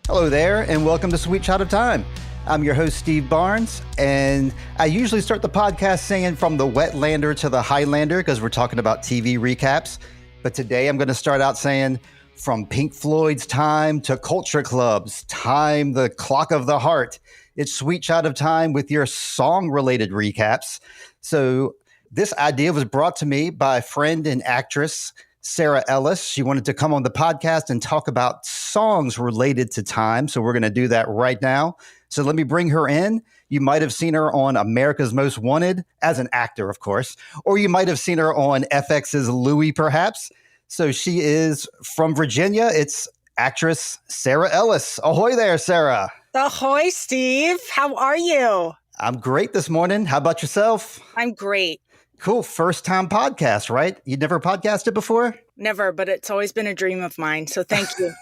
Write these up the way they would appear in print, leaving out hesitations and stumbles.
Hello there, and welcome to Sweet Shot of Time. I'm your host, Steve Barnes, and I usually start the podcast saying from the Wetlander to the Highlander because we're talking about TV recaps. But today I'm going to start out saying from Pink Floyd's Time to Culture Club's Time, the Clock of the Heart. It's Sweet Shot of Time with your song-related recaps. So this idea was brought to me by a friend and actress, Sarah Ellis. She wanted to come on the podcast and talk about songs related to time. So we're going to do that right now. So let me bring her in. You might have seen her on America's Most Wanted as an actor, of course, or you might have seen her on FX's Louie, perhaps. So she is from Virginia. It's actress Sarah Ellis. Ahoy there, Sarah. Ahoy, Steve. How are you? I'm great this morning. How about yourself? I'm great. Cool. First time podcast, right? You'd never podcasted before? Never, but it's always been a dream of mine. So thank you.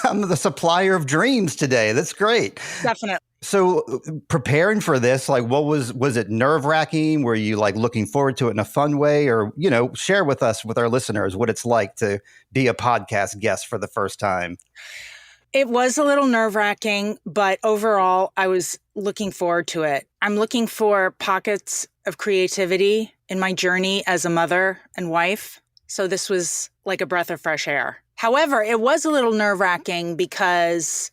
I'm the supplier of dreams today. That's great. Definitely. So preparing for this, like what was it nerve-wracking? Were you like looking forward to it in a fun way? Or, share with us, with our listeners, what it's like to be a podcast guest for the first time. It was a little nerve-wracking, but overall, I was looking forward to it. I'm looking for pockets of creativity in my journey as a mother and wife. So this was like a breath of fresh air. However, it was a little nerve-wracking because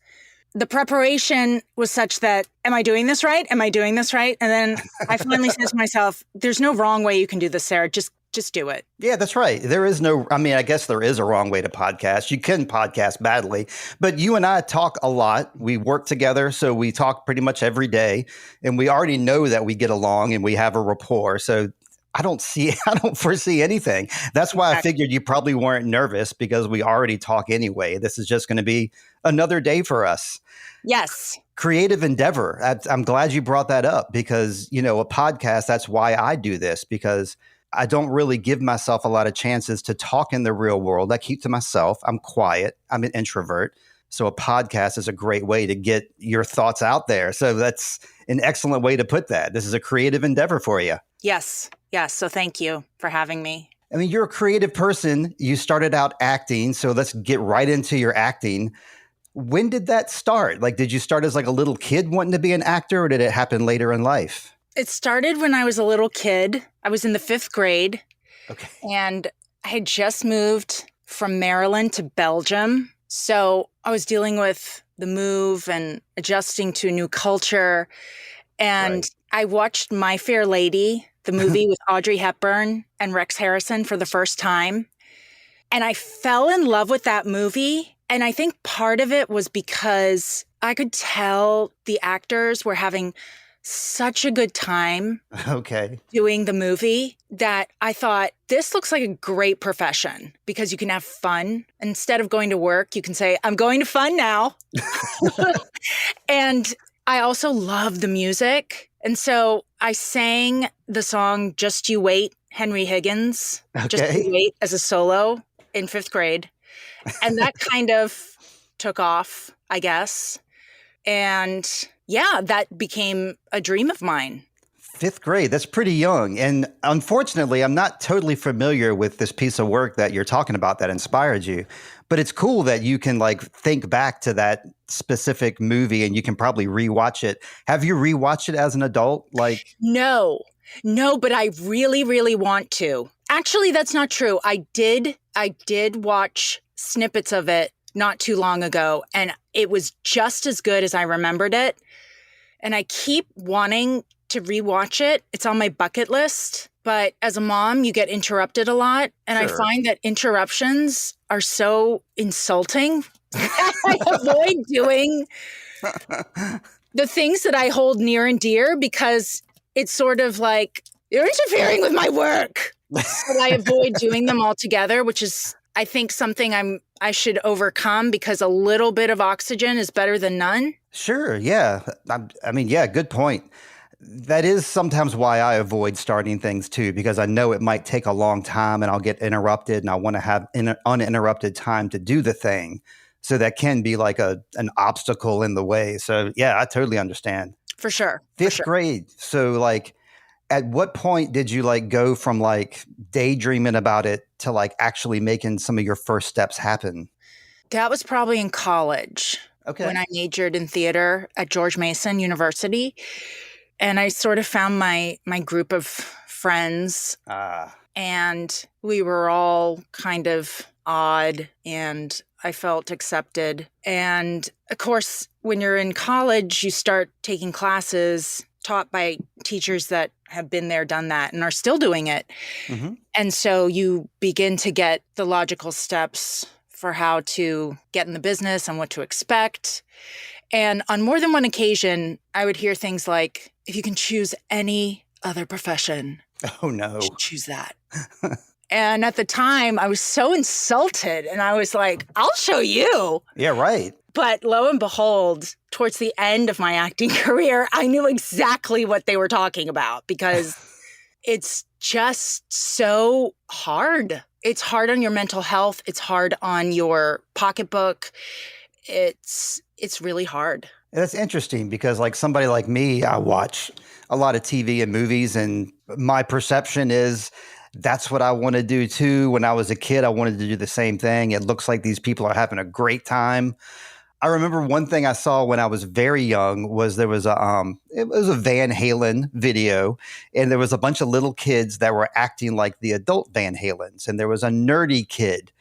the preparation was such that, am I doing this right? Am I doing this right? And then I finally said to myself, there's no wrong way you can do this, Sarah. Just do it. Yeah, that's right. There is no, I guess there is a wrong way to podcast. You can podcast badly, but you and I talk a lot. We work together, so we talk pretty much every day, and we already know that we get along and we have a rapport. So I don't foresee anything. That's why I figured you probably weren't nervous because we already talk anyway. This is just going to be another day for us. Yes. Creative endeavor. I'm glad you brought that up because, a podcast, that's why I do this, because I don't really give myself a lot of chances to talk in the real world. I keep to myself. I'm quiet. I'm an introvert. So a podcast is a great way to get your thoughts out there. So that's an excellent way to put that. This is a creative endeavor for you. Yes. So thank you for having me. I mean, you're a creative person. You started out acting. So let's get right into your acting. When did that start? Like, did you start as like a little kid wanting to be an actor, or did it happen later in life? It started when I was a little kid. I was in the 5th grade. Okay. And I had just moved from Maryland to Belgium. So I was dealing with the move and adjusting to a new culture. And Right. I watched My Fair Lady, the movie with Audrey Hepburn and Rex Harrison, for the first time. And I fell in love with that movie. And I think part of it was because I could tell the actors were having such a good time doing the movie that I thought, this looks like a great profession because you can have fun. Instead of going to work, you can say, I'm going to fun now. And I also love the music. And so I sang the song Just You Wait, Henry Higgins, Just You Wait, as a solo in 5th grade. And that kind of took off, I guess. And yeah, that became a dream of mine. 5th grade, that's pretty young. And unfortunately, I'm not totally familiar with this piece of work that you're talking about that inspired you. But it's cool that you can like think back to that specific movie and you can probably rewatch it. Have you rewatched it as an adult? No, but I really, really want to. Actually, that's not true. I did watch snippets of it not too long ago, and it was just as good as I remembered it. And I keep wanting to rewatch it. It's on my bucket list. But as a mom, you get interrupted a lot. And Sure. I find that interruptions are so insulting. I avoid doing the things that I hold near and dear because it's sort of like, you're interfering with my work. So I avoid doing them altogether, which is, I think, something I should overcome because a little bit of oxygen is better than none. Sure. Yeah. Good point. That is sometimes why I avoid starting things too, because I know it might take a long time and I'll get interrupted and I want to have uninterrupted time to do the thing. So that can be like an obstacle in the way. So yeah, I totally understand. For sure. Fifth grade. So like, at what point did you like go from like daydreaming about it to like actually making some of your first steps happen? That was probably in college. Okay. when I majored in theater at George Mason University. And I sort of found my group of friends, Ah, and we were all kind of odd, and I felt accepted. And of course, when you're in college, you start taking classes taught by teachers that have been there, done that, and are still doing it. hmm And so you begin to get the logical steps for how to get in the business and what to expect. And on more than one occasion, I would hear things like, if you can choose any other profession, Oh, you no. should choose that. And at the time, I was so insulted, and I was like, I'll show you. Yeah, right. But lo and behold, towards the end of my acting career, I knew exactly what they were talking about, because it's just so hard. It's hard on your mental health. It's hard on your pocketbook. It's really hard. That's interesting because, like, somebody like me, I watch a lot of TV and movies, and my perception is that's what I want to do too. When I was a kid, I wanted to do the same thing. It looks like these people are having a great time. I remember one thing I saw when I was very young was there was it was a Van Halen video, and there was a bunch of little kids that were acting like the adult Van Halens, and there was a nerdy kid.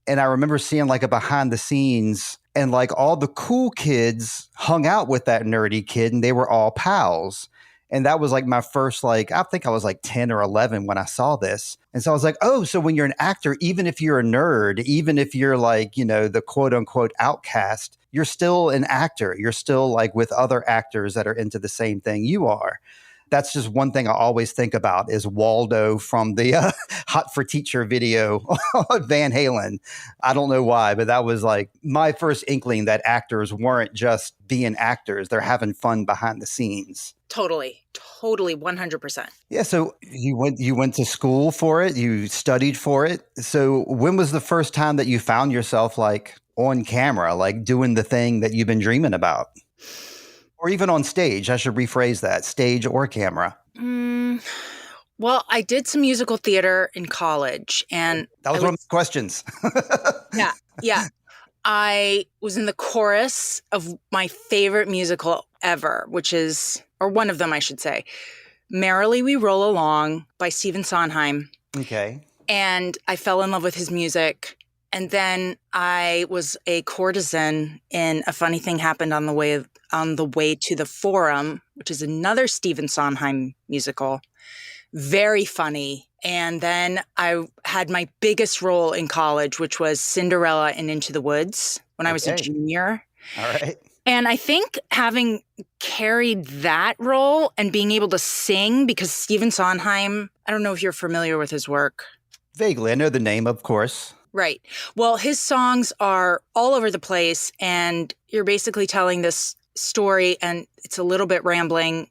And I remember seeing like a behind the scenes, and like all the cool kids hung out with that nerdy kid, and they were all pals. And that was like my first, like, I think I was like 10 or 11 when I saw this. And so I was like, oh, so when you're an actor, even if you're a nerd, even if you're like, the quote unquote outcast, you're still an actor. You're still like with other actors that are into the same thing you are. That's just one thing I always think about is Waldo from the Hot for Teacher video of Van Halen. I don't know why, but that was like my first inkling that actors weren't just being actors. They're having fun behind the scenes. Totally, 100%. Yeah, so you went to school for it, you studied for it. So when was the first time that you found yourself like on camera, like doing the thing that you've been dreaming about? Or even on stage? I should rephrase that, stage or camera. Well, I did some musical theater in college, and That was one of my questions. yeah. I was in the chorus of my favorite musical ever, which is, or one of them, I should say, Merrily We Roll Along by Stephen Sondheim. Okay. And I fell in love with his music. And then I was a courtesan in A Funny Thing Happened on the Way to the Forum, which is another Stephen Sondheim musical. Very funny. And then I had my biggest role in college, which was Cinderella in Into the Woods when I was a junior. All right. And I think having carried that role and being able to sing, because Stephen Sondheim, I don't know if you're familiar with his work. Vaguely. I know the name, of course. Right. Well, his songs are all over the place, and you're basically telling this story, and it's a little bit rambling.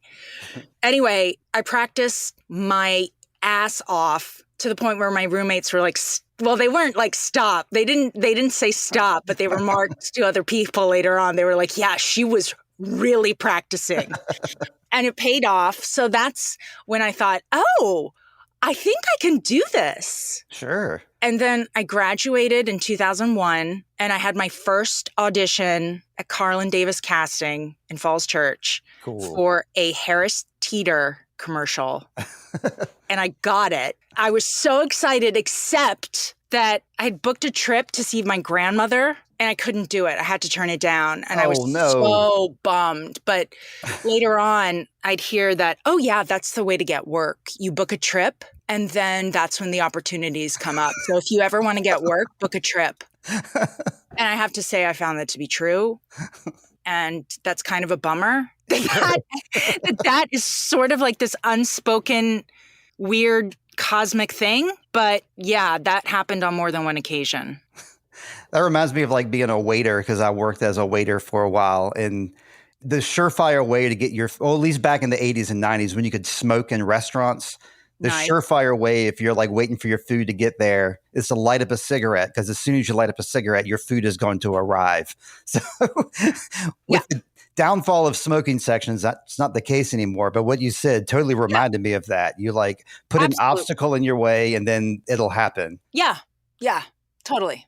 Anyway, I practiced my ass off to the point where my roommates were like, well, they weren't like, stop. They didn't say stop, but they remarked to other people later on. They were like, yeah, she was really practicing. And it paid off. So that's when I thought, oh, I think I can do this. Sure. And then I graduated in 2001, and I had my first audition at Carlin Davis Casting in Falls Church for a Harris Teeter commercial. And I got it. I was so excited, except that I'd booked a trip to see my grandmother, and I couldn't do it. I had to turn it down, and I was so bummed. But later on, I'd hear that, oh yeah, that's the way to get work. You book a trip, and then that's when the opportunities come up. So if you ever want to get work, book a trip. And I have to say, I found that to be true. And that's kind of a bummer. That is sort of like this unspoken, weird, cosmic thing. But yeah, that happened on more than one occasion. That reminds me of like being a waiter, because I worked as a waiter for a while. And the surefire way to get at least back in the 80s and 90s when you could smoke in restaurants, the surefire way, if you're like waiting for your food to get there, is to light up a cigarette, because as soon as you light up a cigarette, your food is going to arrive. So with the downfall of smoking sections, that's not the case anymore. But what you said totally reminded me of that. You like put an obstacle in your way, and then it'll happen. Yeah, totally.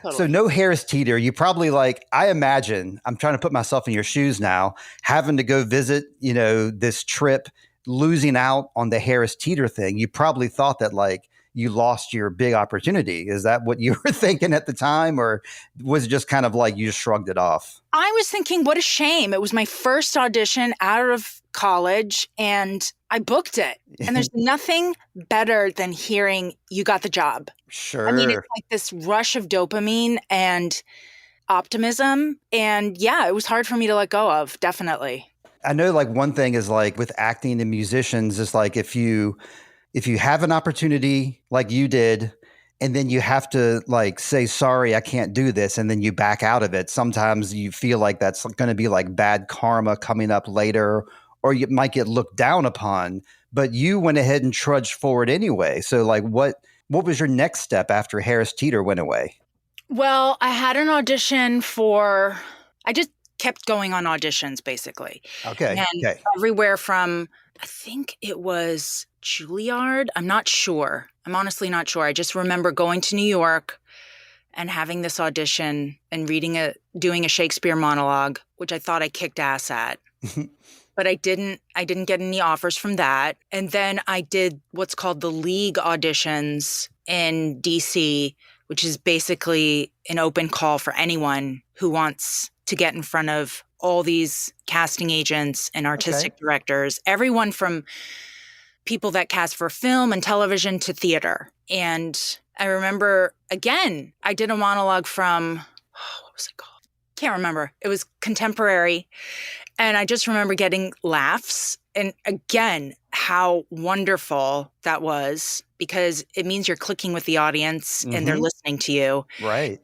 So Totally. no Harris Teeter. You probably like, I imagine, I'm trying to put myself in your shoes now, having to go visit, this trip, losing out on the Harris Teeter thing. You probably thought that like you lost your big opportunity. Is that what you were thinking at the time? Or was it just kind of like you just shrugged it off? I was thinking, what a shame. It was my first audition out of college and I booked it. And there's nothing better than hearing you got the job. I mean, it's Sure. like this rush of dopamine and optimism. And yeah, it was hard for me to let go of, definitely. I know like one thing is like with acting and musicians, is like if you have an opportunity like you did, and then you have to like say, sorry, I can't do this, and then you back out of it. Sometimes you feel like that's going to be like bad karma coming up later, or you might get looked down upon, but you went ahead and trudged forward anyway. So like what was your next step after Harris Teeter went away? Well, I had an audition I just kept going on auditions basically. Okay. And Okay. everywhere from, I think it was Juilliard. I'm not sure. I'm honestly not sure. I just remember going to New York and having this audition and doing a Shakespeare monologue, which I thought I kicked ass at. But I didn't get any offers from that. And then I did what's called the League auditions in DC, which is basically an open call for anyone who wants to get in front of all these casting agents and artistic directors, everyone from people that cast for film and television to theater. And I remember, again, I did a monologue from, what was it called? Can't remember. It was contemporary. And I just remember getting laughs. And again, how wonderful that was, because it means you're clicking with the audience and they're listening to you. Right.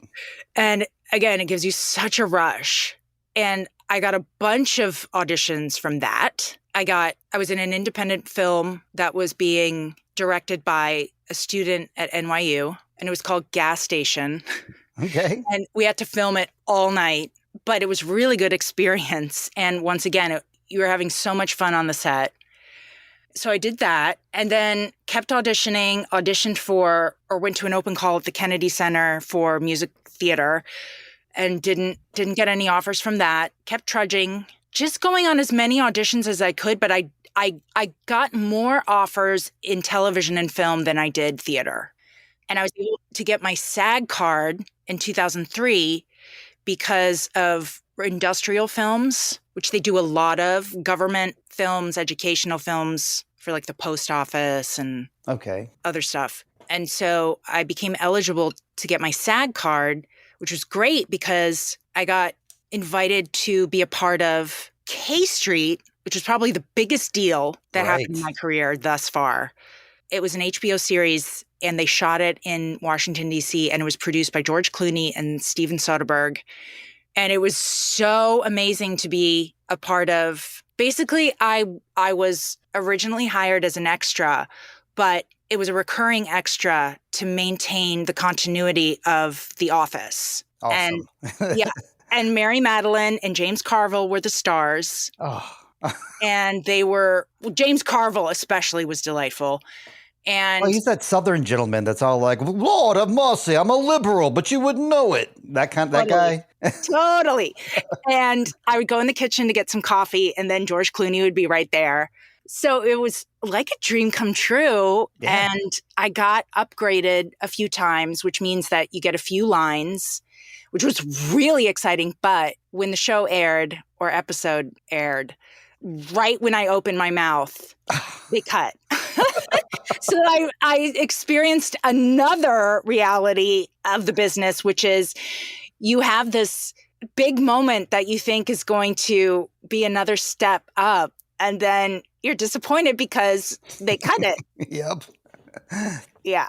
And again, it gives you such a rush. And I got a bunch of auditions from that. I was in an independent film that was being directed by a student at NYU, and it was called Gas Station. Okay. And we had to film it all night, but it was really good experience. And once again, you were having so much fun on the set. So I did that and then kept auditioned for, or went to an open call at the Kennedy Center for music theater, and didn't get any offers from that. Kept trudging, just going on as many auditions as I could, but I got more offers in television and film than I did theater. And I was able to get my SAG card in 2003 because of industrial films, which they do a lot of, government films, educational films for like the post office and other stuff. And so I became eligible to get my SAG card, which was great because I got invited to be a part of K Street, which was probably the biggest deal that happened in my career thus far. It was an HBO series and they shot it in Washington, D.C., and it was produced by George Clooney and Steven Soderbergh. And it was so amazing to be a part of. Basically, I was originally hired as an extra, but it was a recurring extra to maintain the continuity of The Office. Awesome. And and Mary Madeline and James Carville were the stars. Oh. And James Carville especially was delightful. And he's that Southern gentleman that's all like, Lord have mercy, I'm a liberal, but you wouldn't know it. That guy. Totally. And I would go in the kitchen to get some coffee, and then George Clooney would be right there. So it was like a dream come true. Yeah. And I got upgraded a few times, which means that you get a few lines, which was really exciting. But when the show aired, or episode aired, right when I opened my mouth, they cut. So I experienced another reality of the business, which is you have this big moment that you think is going to be another step up, and then you're disappointed because they cut it. Yep. Yeah.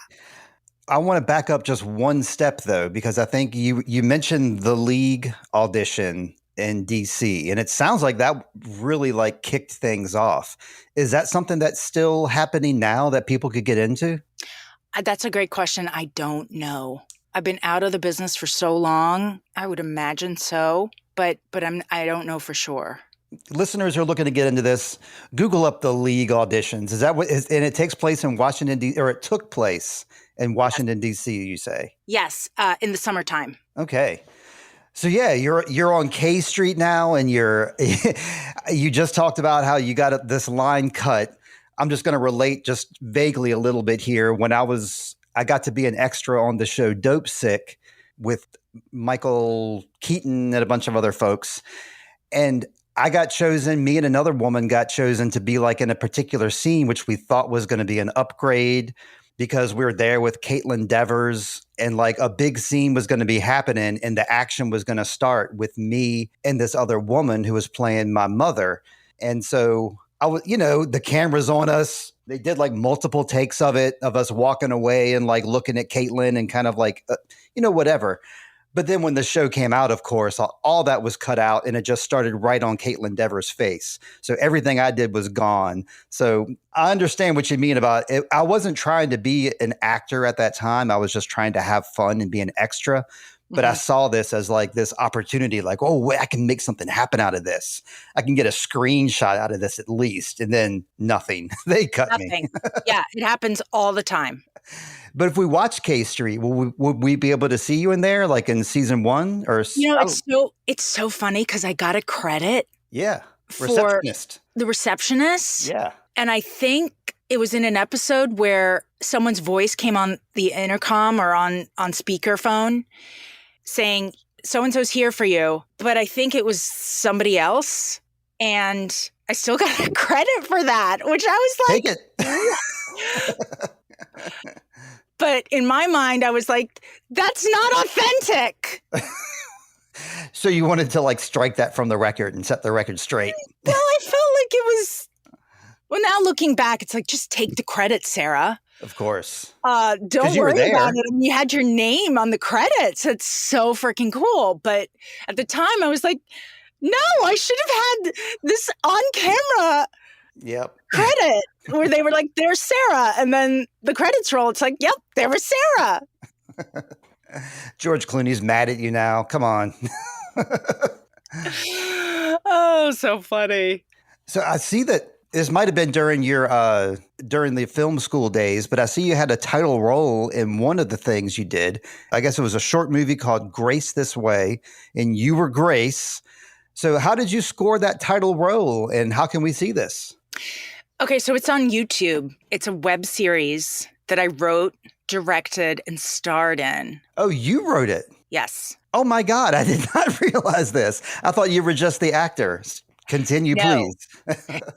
I want to back up just one step, though, because I think you mentioned the League audition in DC, and it sounds like that really like kicked things off. Is that something that's still happening now that people could get into? That's a great question. I don't know. I've been out of the business for so long. I would imagine so, but I don't know for sure. listeners who are looking to get into this, Google up the league auditions. Is that what? And it takes place in Washington D. Or it took place in Washington D.C. You say? Yes, in the summertime. Okay. So yeah, you're on K Street now, and you just talked about how you got this line cut. I'm just going to relate just vaguely a little bit here. When I got to be an extra on the show Dope Sick with Michael Keaton and a bunch of other folks, and I got chosen, me and another woman got chosen to be like in a particular scene, which we thought was going to be an upgrade because we were there with Caitlin Devers and like a big scene was going to be happening and the action was going to start with me and this other woman who was playing my mother. And so I was, the camera's on us. They did like multiple takes of it, of us walking away and like looking at Caitlin and kind of like, whatever. But then when the show came out, of course, all that was cut out and it just started right on Caitlin Devers' face. So everything I did was gone. So I understand what you mean about it. I wasn't trying to be an actor at that time. I was just trying to have fun and be an extra. But I saw this as like this opportunity, like, oh, wait, I can make something happen out of this. I can get a screenshot out of this at least. And then nothing. They cut me. Yeah, it happens all the time. But if we watch K Street, would we be able to see you in there, like in season 1? Or it's so funny because I got a credit. Yeah, for the receptionist. Yeah, and I think it was in an episode where someone's voice came on the intercom or on speakerphone, saying so and so's here for you. But I think it was somebody else, and I still got a credit for that, which I was like, take it. But in my mind, I was like, that's not authentic. So you wanted to like strike that from the record and set the record straight. Well, I felt like it was, well, now looking back, it's like, just take the credit, Sarah. Of course. Don't worry about it. And you had your name on the credits. It's so freaking cool. But at the time, I was like, no, I should have had this on camera credit where they were like, there's Sarah. And then the credits roll. It's like, yep, there was Sarah. George Clooney's mad at you now. Come on. Oh, so funny. So I see that this might have been during your during the film school days, but I see you had a title role in one of the things you did. I guess it was a short movie called Grace This Way, and you were Grace. So how did you score that title role, and how can we see this? Okay, so it's on YouTube. It's a web series that I wrote, directed, and starred in. Oh, you wrote it? Yes. Oh my God, I did not realize this. I thought you were just the actor. Continue, please.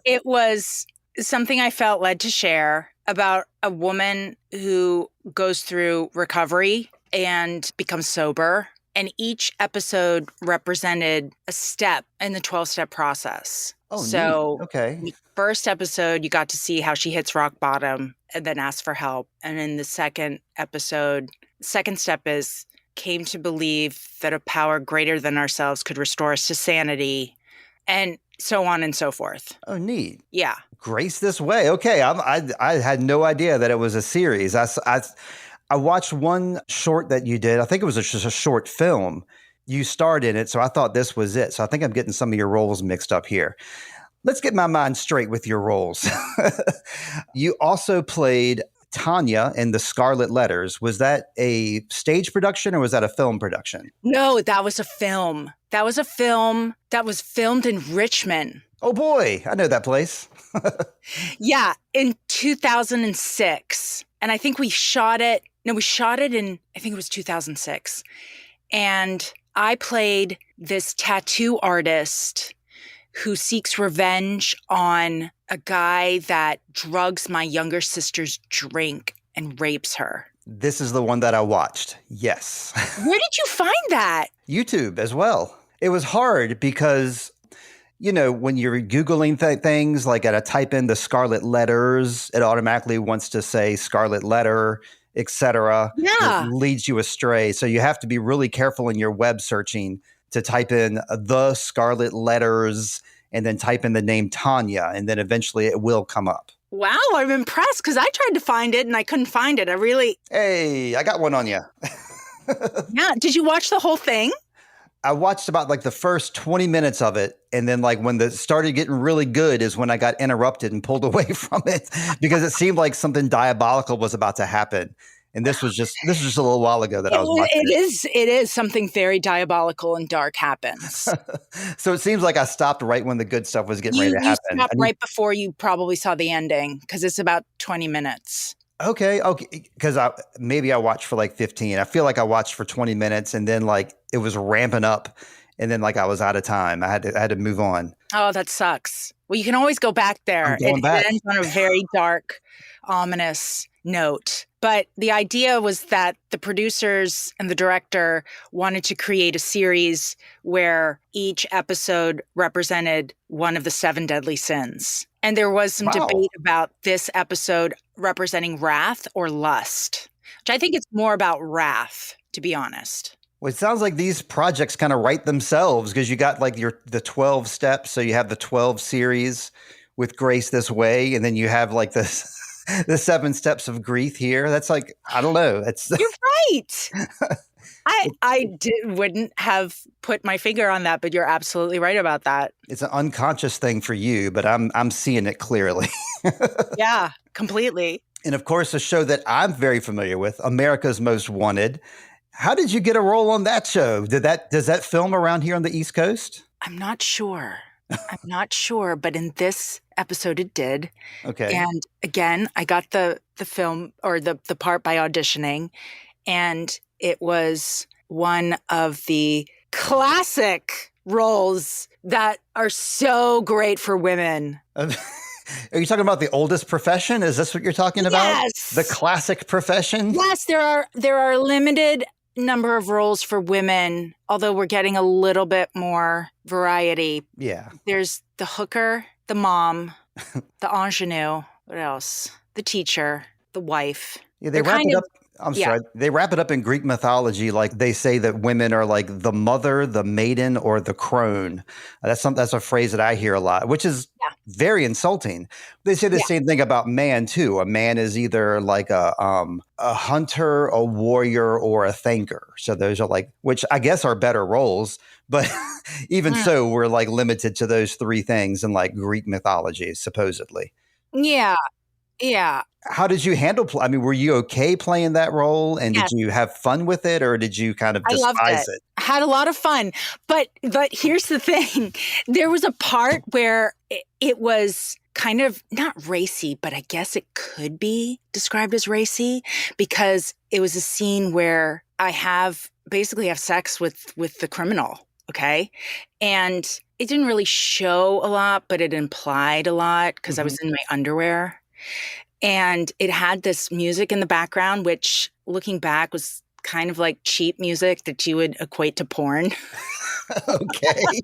It was something I felt led to share about a woman who goes through recovery and becomes sober. And each episode represented a step in the 12-step process. Oh, so neat. Okay. The first episode, you got to see how she hits rock bottom and then asks for help. And in the second episode, second step is came to believe that a power greater than ourselves could restore us to sanity, and so on and so forth. Oh, neat. Yeah. Grace This Way. Okay. I had no idea that it was a series. I watched one short that you did. I think it was just a short film. You starred in it, so I thought this was it. So I think I'm getting some of your roles mixed up here. Let's get my mind straight with your roles. You also played Tanya in The Scarlet Letters. Was that a stage production or was that a film production? No, that was a film. That was a film that was filmed in Richmond. Oh boy, I know that place. Yeah, in 2006. And I think we shot it in, I think it was 2006. And I played this tattoo artist who seeks revenge on a guy that drugs my younger sister's drink and rapes her. This is the one that I watched. Yes. Where did you find that? YouTube as well. It was hard because, when you're Googling things, like I type in the Scarlet Letters, it automatically wants to say Scarlet Letter, etc. Yeah. It leads you astray. So you have to be really careful in your web searching to type in The Scarlet Letters and then type in the name Tanya, and then eventually it will come up. Wow, I'm impressed because I tried to find it and I couldn't find it. Hey, I got one on you. Yeah. Did you watch the whole thing? I watched about like the first 20 minutes of it. And then like when it started getting really good is when I got interrupted and pulled away from it because it seemed like something diabolical was about to happen. And this was just a little while ago that I was watching It is something very diabolical and dark happens. So it seems like I stopped right when the good stuff was getting ready to You happen. stopped right before you probably saw the ending because it's about 20 minutes. Okay. Because maybe I watched for like 15. I feel like I watched for 20 minutes and then like it was ramping up and then like I was out of time. I had to move on. Oh, that sucks. Well, you can always go back there. I'm going back. It ends on a very dark, ominous note. But the idea was that the producers and the director wanted to create a series where each episode represented one of the 7 deadly sins. And there was some debate about this episode representing wrath or lust, which I think it's more about wrath, to be honest. Well, it sounds like these projects kind of write themselves because you got like the 12 steps. So you have the 12 series with Grace This Way, and then you have like this the 7 steps of grief here. That's like, I don't know. You're right. Wouldn't have put my finger on that, but you're absolutely right about that. It's an unconscious thing for you, but I'm seeing it clearly. Yeah, completely. And of course, a show that I'm very familiar with, America's Most Wanted. How did you get a role on that show? Does that film around here on the East Coast? I'm not sure. But in this episode it did. Okay. And again, I got the film or the part by auditioning, and it was one of the classic roles that are so great for women. Are you talking about the oldest profession? Is this what you're talking about? Yes. The classic profession? Yes, there are limited number of roles for women, although we're getting a little bit more variety. Yeah. There's the hooker, the mom, the ingenue, what else? The teacher, the wife. Yeah, they wrap it up in Greek mythology. Like they say that women are like the mother, the maiden, or the crone. That's a phrase that I hear a lot, which is very insulting. They say the same thing about man too. A man is either like a hunter, a warrior, or a thinker. So those are like, which I guess are better roles, but even so, we're like limited to those 3 things in like Greek mythology, supposedly. Yeah. Yeah. How did you handle? I mean, were you okay playing that role, and did you have fun with it, or did you kind of despise it? I had a lot of fun, but here's the thing: there was a part where it was kind of not racy, but I guess it could be described as racy because it was a scene where I basically have sex with the criminal. Okay, and it didn't really show a lot, but it implied a lot because I was in my underwear. And it had this music in the background, which looking back was kind of like cheap music that you would equate to porn. Okay.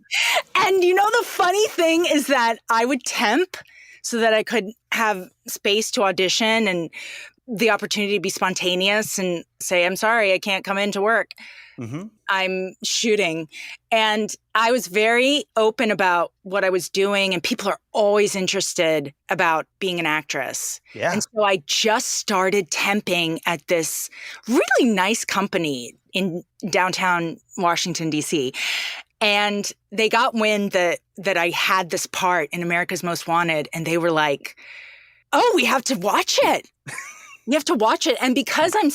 And the funny thing is that I would temp so that I could have space to audition and the opportunity to be spontaneous and say, I'm sorry, I can't come into work. Mm-hmm. I'm shooting. And I was very open about what I was doing. And people are always interested about being an actress. Yeah. And so I just started temping at this really nice company in downtown Washington, D.C. And they got wind that I had this part in America's Most Wanted. And they were like, oh, we have to watch it. You have to watch it. And because I'm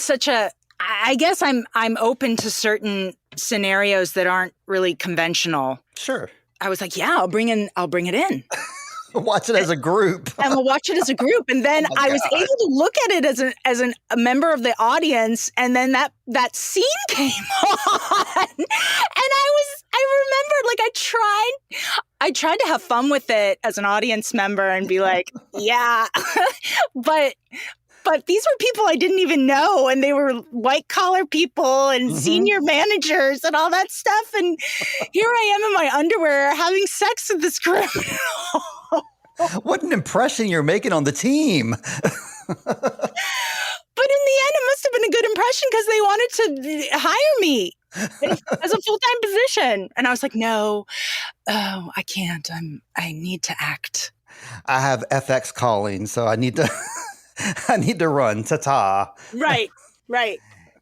I guess I'm open to certain scenarios that aren't really conventional. Sure. I was like, yeah, I'll bring it in. Watch it as a group. And we'll watch it as a group. And then I was able to look at it as a member of the audience. And then that scene came on. And I remembered, like, I tried to have fun with it as an audience member and be like, yeah, But these were people I didn't even know, and they were white-collar people and senior managers and all that stuff. And here I am in my underwear having sex with this criminal. What an impression you're making on the team. But in the end, it must have been a good impression because they wanted to hire me as a full-time position. And I was like, no, I can't. I need to act. I have FX calling, so I need to run. Ta-ta. Right.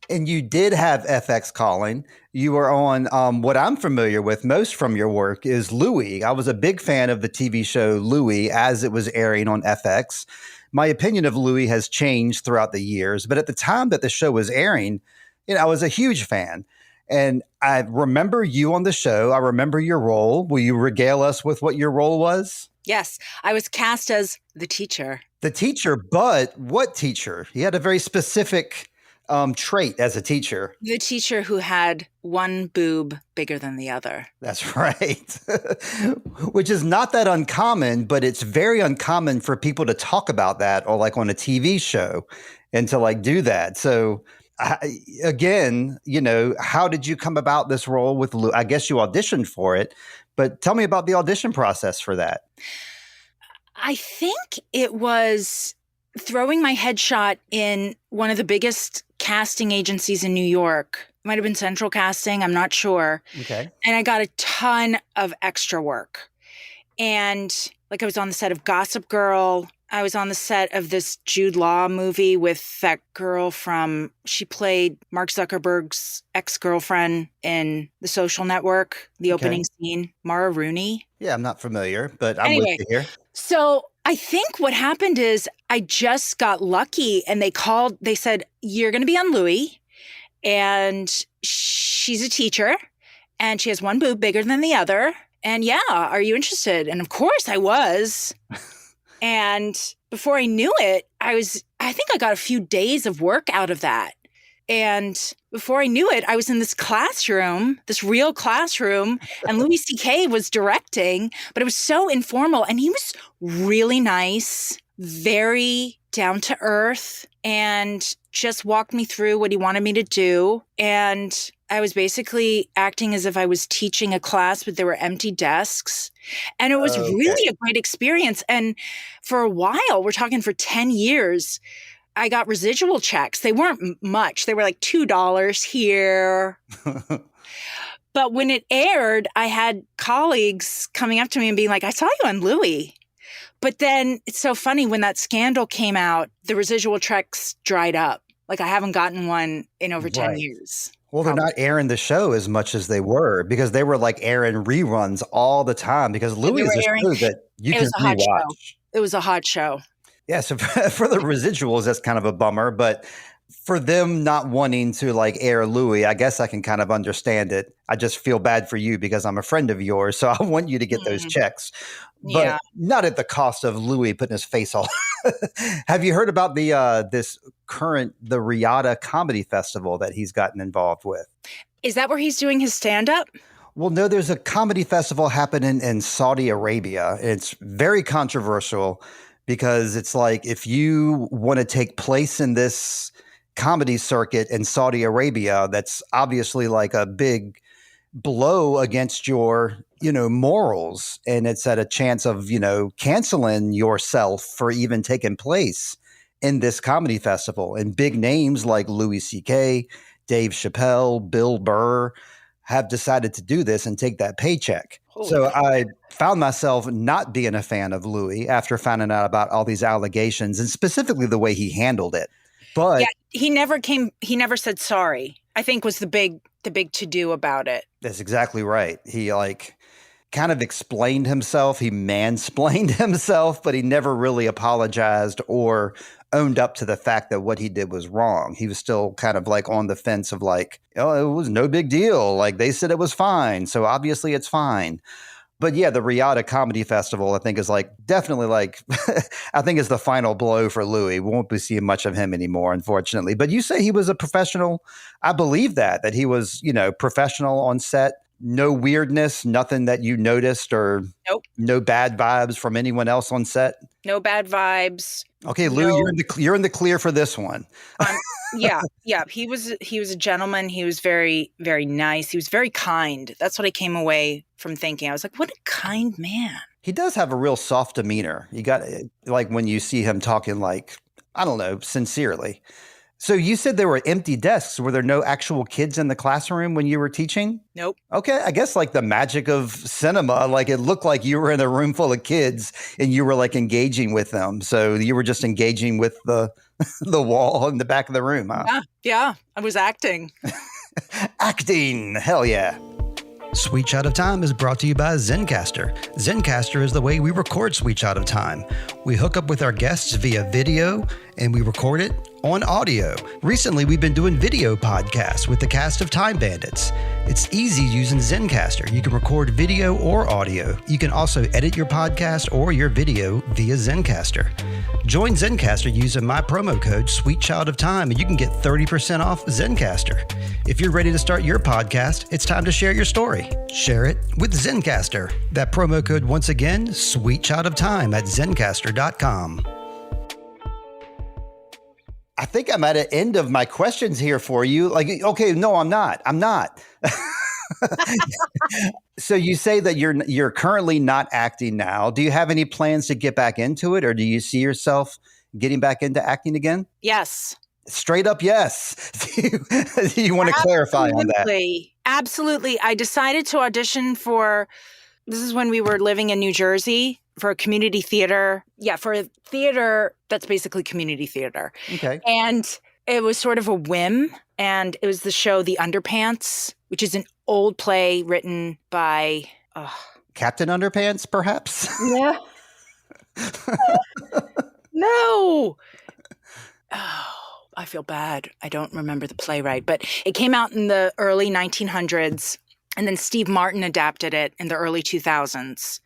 And you did have FX calling. You were on what I'm familiar with most from your work is Louie. I was a big fan of the TV show Louie as it was airing on FX. My opinion of Louie has changed throughout the years, but at the time that the show was airing, I was a huge fan. And I remember you on the show. I remember your role. Will you regale us with what your role was? Yes, I was cast as the teacher. The teacher, but what teacher? He had a very specific trait as a teacher. The teacher who had one boob bigger than the other. That's right. Which is not that uncommon, but it's very uncommon for people to talk about that or like on a TV show and to like do that. So again, how did you come about this role with Lou? I guess you auditioned for it, but tell me about the audition process for that. I think it was throwing my headshot in one of the biggest casting agencies in New York. It might have been Central Casting. I'm not sure. Okay. And I got a ton of extra work. And like I was on the set of Gossip Girl. I was on the set of this Jude Law movie with that girl she played Mark Zuckerberg's ex-girlfriend in The Social Network, the opening scene, Mara Rooney. Yeah, I'm not familiar, but I'm with you here. So I think what happened is I just got lucky and they said, you're going to be on Louie and she's a teacher and she has one boob bigger than the other. And yeah, are you interested? And of course I was. And before I knew it, I think I got a few days of work out of that. And before I knew it, I was in this classroom, this real classroom, and Louis C.K. was directing, but it was so informal. And he was really nice, very down to earth, and just walked me through what he wanted me to do. And I was basically acting as if I was teaching a class, but there were empty desks. And it was really a great experience. And for a while, we're talking for 10 years, I got residual checks. They weren't much. They were like $2 here. But when it aired, I had colleagues coming up to me and being like, I saw you on Louie. But then it's so funny, when that scandal came out, the residual checks dried up. Like I haven't gotten one in over 10 years. Well, they're not airing the show as much as they were because they were like airing reruns all the time because Louie is a show that you can rewatch. It was a hot show. Yeah, so for the residuals, that's kind of a bummer. But for them not wanting to like air Louie, I guess I can kind of understand it. I just feel bad for you because I'm a friend of yours, so I want you to get those checks. But not at the cost of Louie putting his face all. Have you heard about the the Riyadh Comedy Festival that he's gotten involved with? Is that where he's doing his stand-up? Well, no, there's a comedy festival happening in Saudi Arabia. It's very controversial because it's like if you want to take place in this comedy circuit in Saudi Arabia, that's obviously like a big blow against your, morals. And it's at a chance of, canceling yourself for even taking place in this comedy festival. And big names like Louis C.K., Dave Chappelle, Bill Burr have decided to do this and take that paycheck. So I found myself not being a fan of Louis after finding out about all these allegations and specifically the way he handled it. But he never said sorry, I think was the big to-do about it. That's exactly right. He kind of explained himself. He mansplained himself, but he never really apologized or owned up to the fact that what he did was wrong. He was still kind of like on the fence of like, oh, it was no big deal. Like they said it was fine. So obviously it's fine. But yeah, the Riyadh Comedy Festival, I think is like definitely like, I think is the final blow for Louis. We won't be seeing much of him anymore, unfortunately. But you say he was a professional. I believe that he was, professional on set. No weirdness, nothing that you noticed or no bad vibes from anyone else on set? No bad vibes. Okay, Lou, you're in the clear for this one. Yeah. He was a gentleman. He was very, very nice. He was very kind. That's what I came away from thinking. I was like, what a kind man. He does have a real soft demeanor. You got like when you see him talking like, I don't know, sincerely. So you said there were empty desks. Were there no actual kids in the classroom when you were teaching? Nope. Okay, I guess like the magic of cinema, like it looked like you were in a room full of kids and you were like engaging with them. So you were just engaging with the the wall in the back of the room, huh? Yeah, I was acting. Acting, hell yeah. Sweet Shot of Time is brought to you by Zencastr. Zencastr is the way we record Sweet Shot of Time. We hook up with our guests via video and we record it on audio. Recently, we've been doing video podcasts with the cast of Time Bandits. It's easy using Zencastr. You can record video or audio. You can also edit your podcast or your video via Zencastr. Join Zencastr using my promo code Sweet Child of Time and you can get 30% off Zencastr. If you're ready to start your podcast, it's time to share your story. Share it with Zencastr. That promo code once again, Sweet Child of Time at Zencastr.com. I think I'm at an end of my questions here for you. Like, okay, no, I'm not. So you say that you're currently not acting now. Do you have any plans to get back into it, or do you see yourself getting back into acting again? Yes. Straight up, yes. Do you want to clarify on that? Absolutely. I decided to audition this is when we were living in New Jersey, for a community theater. Yeah, for a theater that's basically community theater. Okay. And it was sort of a whim. And it was the show The Underpants, which is an old play written by... Captain Underpants, perhaps? Yeah. No. Oh, I feel bad. I don't remember the playwright. But it came out in the early 1900s. And then Steve Martin adapted it in the early 2000s.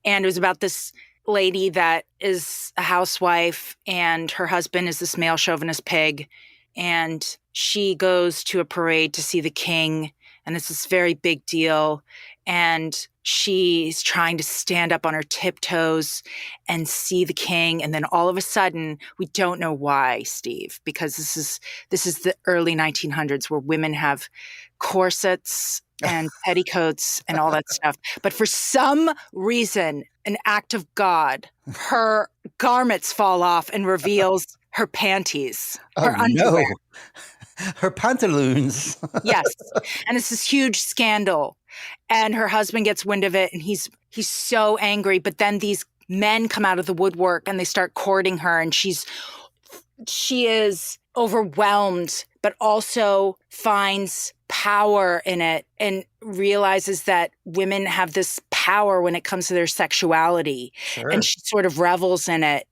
And it was about this lady that is a housewife and her husband is this male chauvinist pig. And she goes to a parade to see the king. And it's this very big deal. And she's trying to stand up on her tiptoes and see the king. And then all of a sudden, we don't know why, Steve, because this is the early 1900s where women have corsets and petticoats and all that stuff. But for some reason, an act of God, her garments fall off and reveals her panties, her underwear. No. Her pantaloons. Yes. And it's this huge scandal. And her husband gets wind of it and he's so angry. But then these men come out of the woodwork and they start courting her. And she is overwhelmed, but also finds power in it and realizes that women have this power when it comes to their sexuality. Sure. And she sort of revels in it.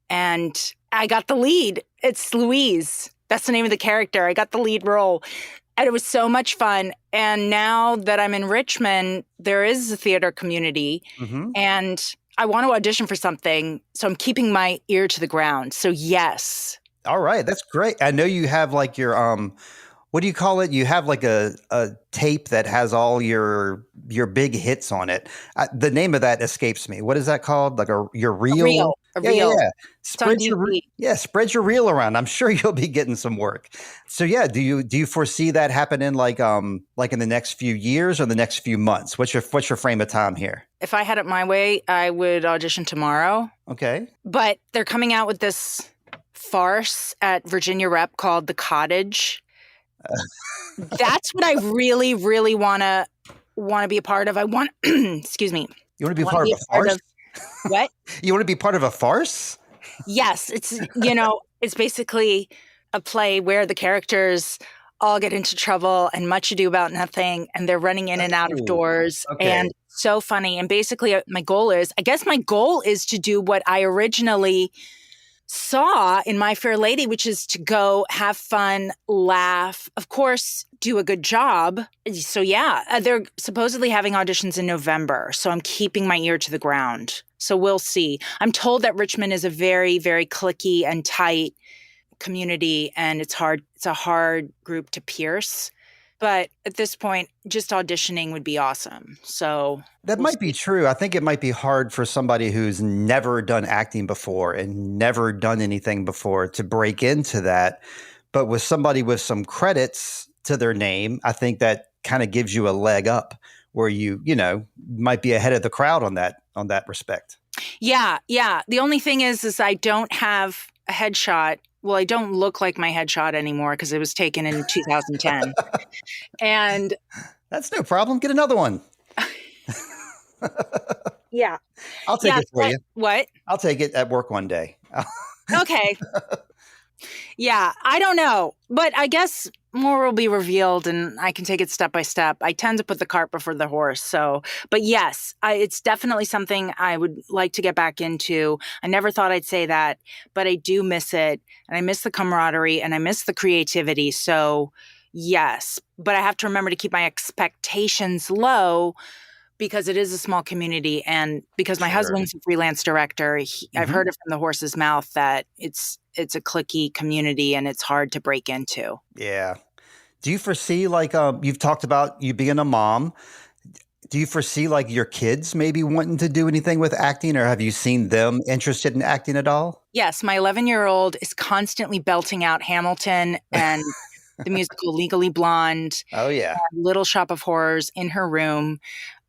And I got the lead. It's Louise. That's the name of the character. I got the lead role. And it was so much fun. And now that I'm in Richmond, there is a theater community. Mm-hmm. And I want to audition for something. So I'm keeping my ear to the ground. So yes. All right. That's great. I know you have like your, what do you call it? You have like a tape that has all your big hits on it. The name of that escapes me. What is that called? Like your reel? A reel. Yeah. Spread your reel around. I'm sure you'll be getting some work. So yeah, do you foresee that happening like in the next few years or the next few months? What's your frame of time here? If I had it my way, I would audition tomorrow. Okay. But they're coming out with this farce at Virginia Rep called The Cottage. That's what I really, really want to be a part of. I want, excuse me. You want to be part of a farce? What? You want to be part of a farce? Yes. It's, it's basically a play where the characters all get into trouble and much ado about nothing. And they're running in and out of doors. Okay. And so funny. And basically my goal is to do what I originally saw in My Fair Lady, which is to go have fun, laugh, of course, do a good job. So yeah, they're supposedly having auditions in November. So I'm keeping my ear to the ground. So we'll see. I'm told that Richmond is a very, very cliquey and tight community and it's a hard group to pierce. But at this point, just auditioning would be awesome. So that might be true. I think it might be hard for somebody who's never done acting before and never done anything before to break into that. But with somebody with some credits to their name, I think that kind of gives you a leg up where you might be ahead of the crowd on that respect. Yeah. The only thing is I don't have a headshot well, I don't look like my headshot anymore because it was taken in 2010. And That's no problem. Get another one. yeah. I'll take it for you. What? I'll take it at work one day. Okay. Yeah, I don't know. But I guess more will be revealed and I can take it step by step. I tend to put the cart before the horse. So, but yes, it's definitely something I would like to get back into. I never thought I'd say that, but I do miss it. And I miss the camaraderie and I miss the creativity. So, yes. But I have to remember to keep my expectations low because it is a small community. And because my husband's a freelance director, I've heard it from the horse's mouth that it's a cliquey community and it's hard to break into. Yeah. Do you foresee, like, you've talked about you being a mom. Do you foresee, like, your kids maybe wanting to do anything with acting, or have you seen them interested in acting at all? Yes. My 11-year-old is constantly belting out Hamilton and the musical Legally Blonde. Oh, yeah. Little Shop of Horrors in her room.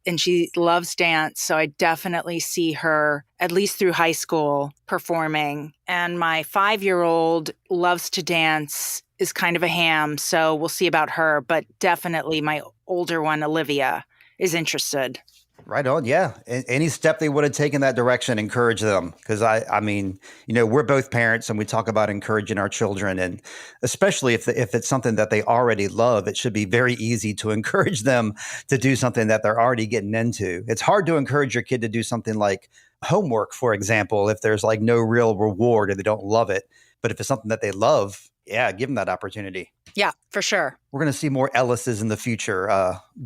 And she loves dance. So I definitely see her, at least through high school, performing. And my 5-year-old loves to dance, is kind of a ham. So we'll see about her. But definitely my older one, Olivia, is interested. Right on. Yeah. Any step they want to take in that direction, encourage them. Because I mean, we're both parents and we talk about encouraging our children. And especially if it's something that they already love, it should be very easy to encourage them to do something that they're already getting into. It's hard to encourage your kid to do something like homework, for example, if there's like no real reward or they don't love it. But if it's something that they love, yeah, give them that opportunity. Yeah, for sure. We're going to see more Ellises in the future,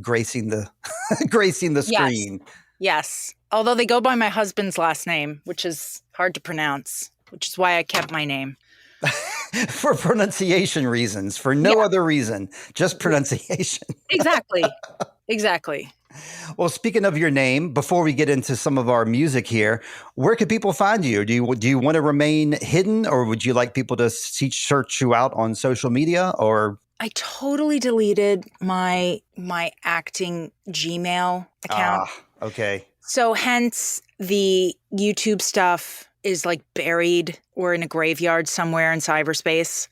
gracing the gracing the screen. Yes. Although they go by my husband's last name, which is hard to pronounce, which is why I kept my name. For pronunciation reasons, for no other reason, just pronunciation. Exactly. Exactly. Well, speaking of your name, before we get into some of our music here, where can people find you? Do you want to remain hidden, or would you like people to search you out on social media? Or I totally deleted my acting Gmail account. Okay. So hence the YouTube stuff is like buried or in a graveyard somewhere in cyberspace,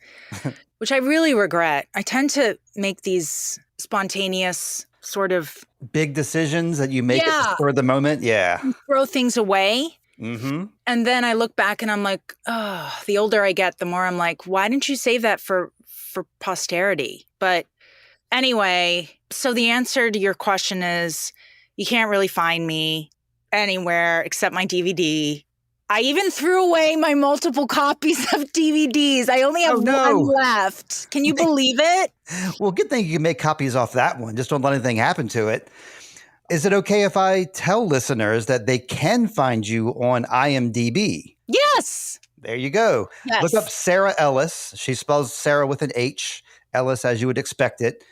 which I really regret. I tend to make these spontaneous sort of big decisions that you make at the spur of the moment. Yeah. Throw things away. Mm-hmm. And then I look back and I'm like, oh, the older I get, the more I'm like, why didn't you save that for posterity? But anyway, so the answer to your question is you can't really find me anywhere except my DVD. I even threw away my multiple copies of DVDs. I only have one left. Can you believe it? Well, good thing you can make copies off that one. Just don't let anything happen to it. Is it okay if I tell listeners that they can find you on IMDB? Yes. There you go. Yes. Look up Sarah Ellis. She spells Sarah with an H, Ellis as you would expect it.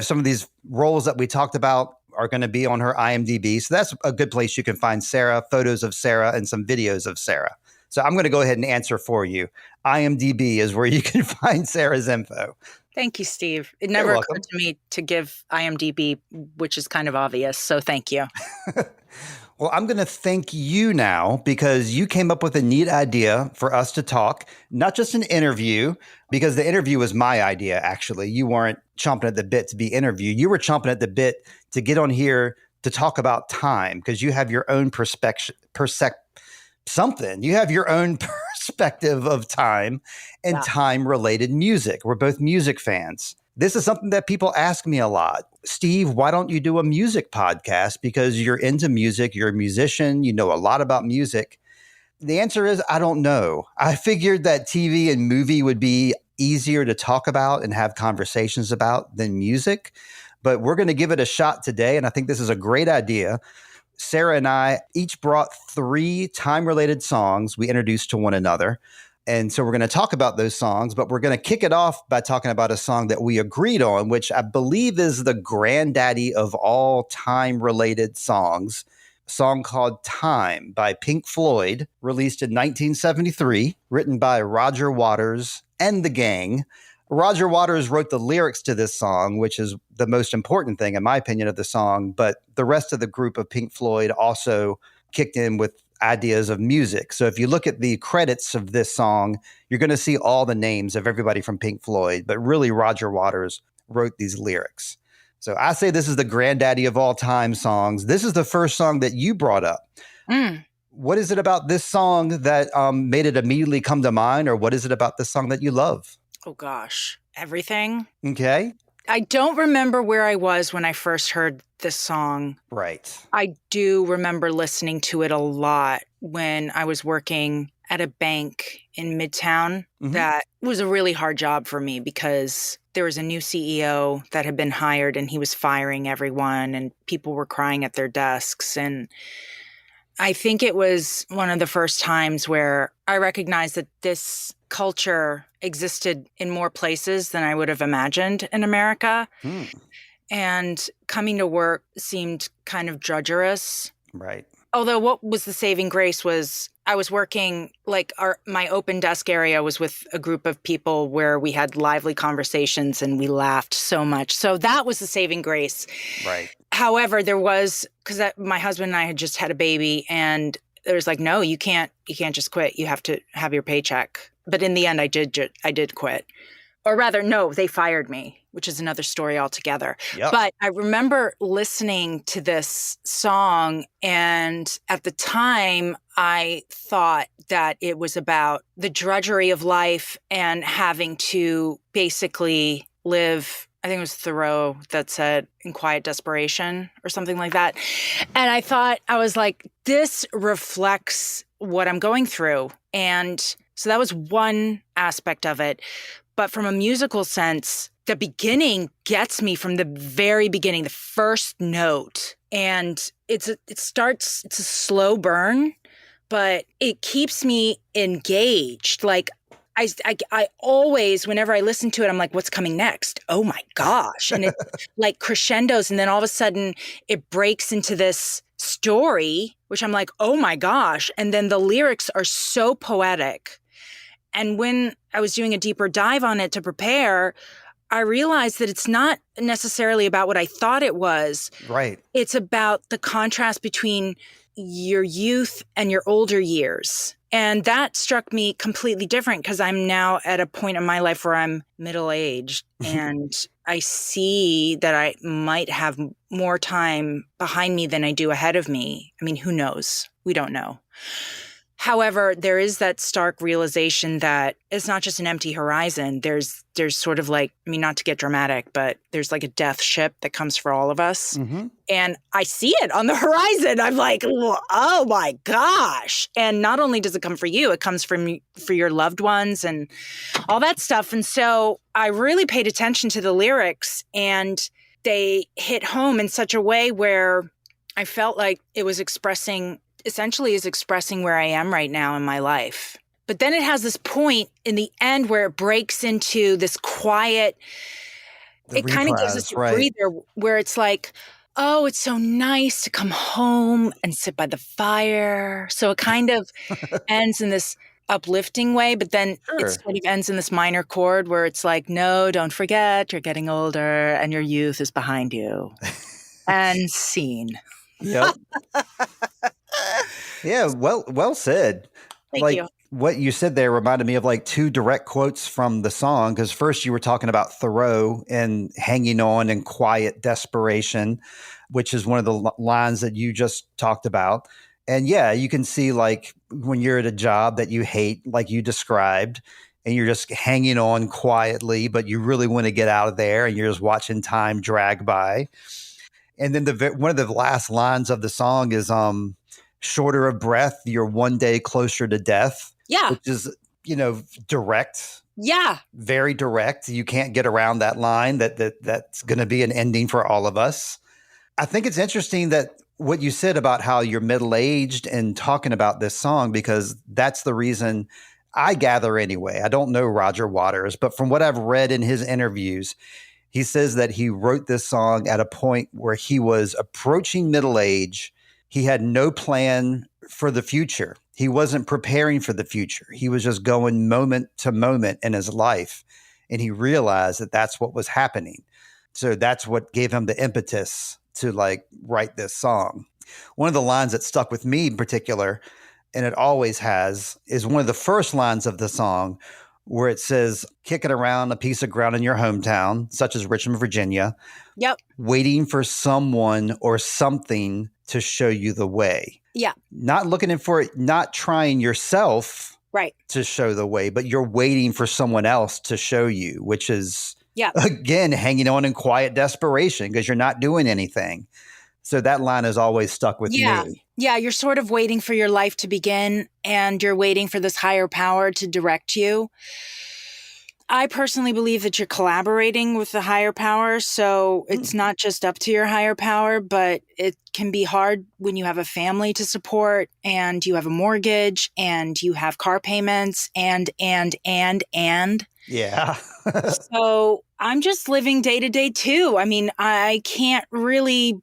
Some of these roles that we talked about are going to be on her IMDb. So that's a good place you can find Sarah, photos of Sarah, and some videos of Sarah. So I'm going to go ahead and answer for you. IMDb is where you can find Sarah's info. Thank you, Steve. It never occurred to me to give IMDb, which is kind of obvious. So thank you. Well, I'm going to thank you now because you came up with a neat idea for us to talk, not just an interview, because the interview was my idea, actually. You weren't chomping at the bit to be interviewed. You were chomping at the bit to get on here to talk about time because you have your own you have your own perspective of time and time-related music. We're both music fans. This is something that people ask me a lot. Steve, why don't you do a music podcast? Because you're into music, you're a musician, you know a lot about music. The answer is, I don't know. I figured that TV and movie would be easier to talk about and have conversations about than music. But we're going to give it a shot today. And I think this is a great idea. Sarah and I each brought 3 time-related songs we introduced to one another. And so we're going to talk about those songs, but we're going to kick it off by talking about a song that we agreed on, which I believe is the granddaddy of all time-related songs, a song called Time by Pink Floyd, released in 1973, written by Roger Waters and the gang. Roger Waters wrote the lyrics to this song, which is the most important thing, in my opinion, of the song, but the rest of the group of Pink Floyd also kicked in with ideas of music. So if you look at the credits of this song, you're going to see all the names of everybody from Pink Floyd, but really Roger Waters wrote these lyrics. So I say this is the granddaddy of all time songs. This is the first song that you brought up. What is it about this song that made it immediately come to mind, or what is it about this song that you love? Oh, gosh. Everything. Okay. I don't remember where I was when I first heard this song. Right. I do remember listening to it a lot when I was working at a bank in Midtown. That was a really hard job for me because there was a new CEO that had been hired and he was firing everyone and people were crying at their desks. And I think it was one of the first times where I recognized that this culture existed in more places than I would have imagined in America. And coming to work seemed kind of drudgerous. Right. Although what was the saving grace was I was working, like my open desk area was with a group of people where we had lively conversations and we laughed so much. So that was the saving grace. Right. However, there was, because my husband and I had just had a baby and there was like, no, you can't just quit. You have to have your paycheck. But in the end, I did quit. Or rather, no, they fired me, which is another story altogether. Yep. But I remember listening to this song, and at the time, I thought that it was about the drudgery of life and having to basically live. I think it was Thoreau that said, in quiet desperation or something like that. And I thought, I was like, this reflects what I'm going through. And so that was one aspect of it. But from a musical sense, the beginning gets me from the very beginning, the first note. And it's a slow burn, but it keeps me engaged. Like I always, whenever I listen to it, I'm like, what's coming next? Oh my gosh. And it like crescendos. And then all of a sudden it breaks into this story, which I'm like, oh my gosh. And then the lyrics are so poetic. And when I was doing a deeper dive on it to prepare, I realized that it's not necessarily about what I thought it was. Right. It's about the contrast between your youth and your older years. And that struck me completely different because I'm now at a point in my life where I'm middle-aged and I see that I might have more time behind me than I do ahead of me. I mean, who knows? We don't know. However, there is that stark realization that it's not just an empty horizon. There's sort of like, I mean, not to get dramatic, but there's like a death ship that comes for all of us. And I see it on the horizon. I'm like, oh my gosh. And not only does it come for you, it comes for your loved ones and all that stuff. And so I really paid attention to the lyrics and they hit home in such a way where I felt like it was expressing where I am right now in my life. But then it has this point in the end where it breaks into this quiet, it kind of gives us a breather where it's like, oh, it's so nice to come home and sit by the fire. So it kind of ends in this uplifting way, but then it sort of ends in this minor chord where it's like, no, don't forget, you're getting older and your youth is behind you. And scene. Yep. Yeah, well said. Thank you. What you said there reminded me of like two direct quotes from the song. Because first you were talking about Thoreau and hanging on in quiet desperation, which is one of the lines that you just talked about. And yeah, you can see like when you're at a job that you hate, like you described, and you're just hanging on quietly, but you really want to get out of there and you're just watching time drag by. And then one of the last lines of the song is shorter of breath, you're one day closer to death. Yeah. Which is, direct. Yeah. Very direct. You can't get around that line that's going to be an ending for all of us. I think it's interesting that what you said about how you're middle-aged and talking about this song, because that's the reason I gather anyway. I don't know Roger Waters, but from what I've read in his interviews, he says that he wrote this song at a point where he was approaching middle age. He had no plan for the future. He wasn't preparing for the future. He was just going moment to moment in his life. And he realized that that's what was happening. So that's what gave him the impetus to write this song. One of the lines that stuck with me in particular, and it always has, is one of the first lines of the song where it says, kicking around a piece of ground in your hometown, such as Richmond, Virginia, Yep. waiting for someone or something to show you the way. Yeah. Not looking for it, not trying yourself Right. to show the way, but you're waiting for someone else to show you, which is, again, hanging on in quiet desperation because you're not doing anything. So that line has always stuck with me. Yeah, you're sort of waiting for your life to begin, and you're waiting for this higher power to direct you. I personally believe that you're collaborating with the higher power, so it's not just up to your higher power, but it can be hard when you have a family to support, and you have a mortgage, and you have car payments, and. Yeah. So I'm just living day to day too. I mean, I can't really,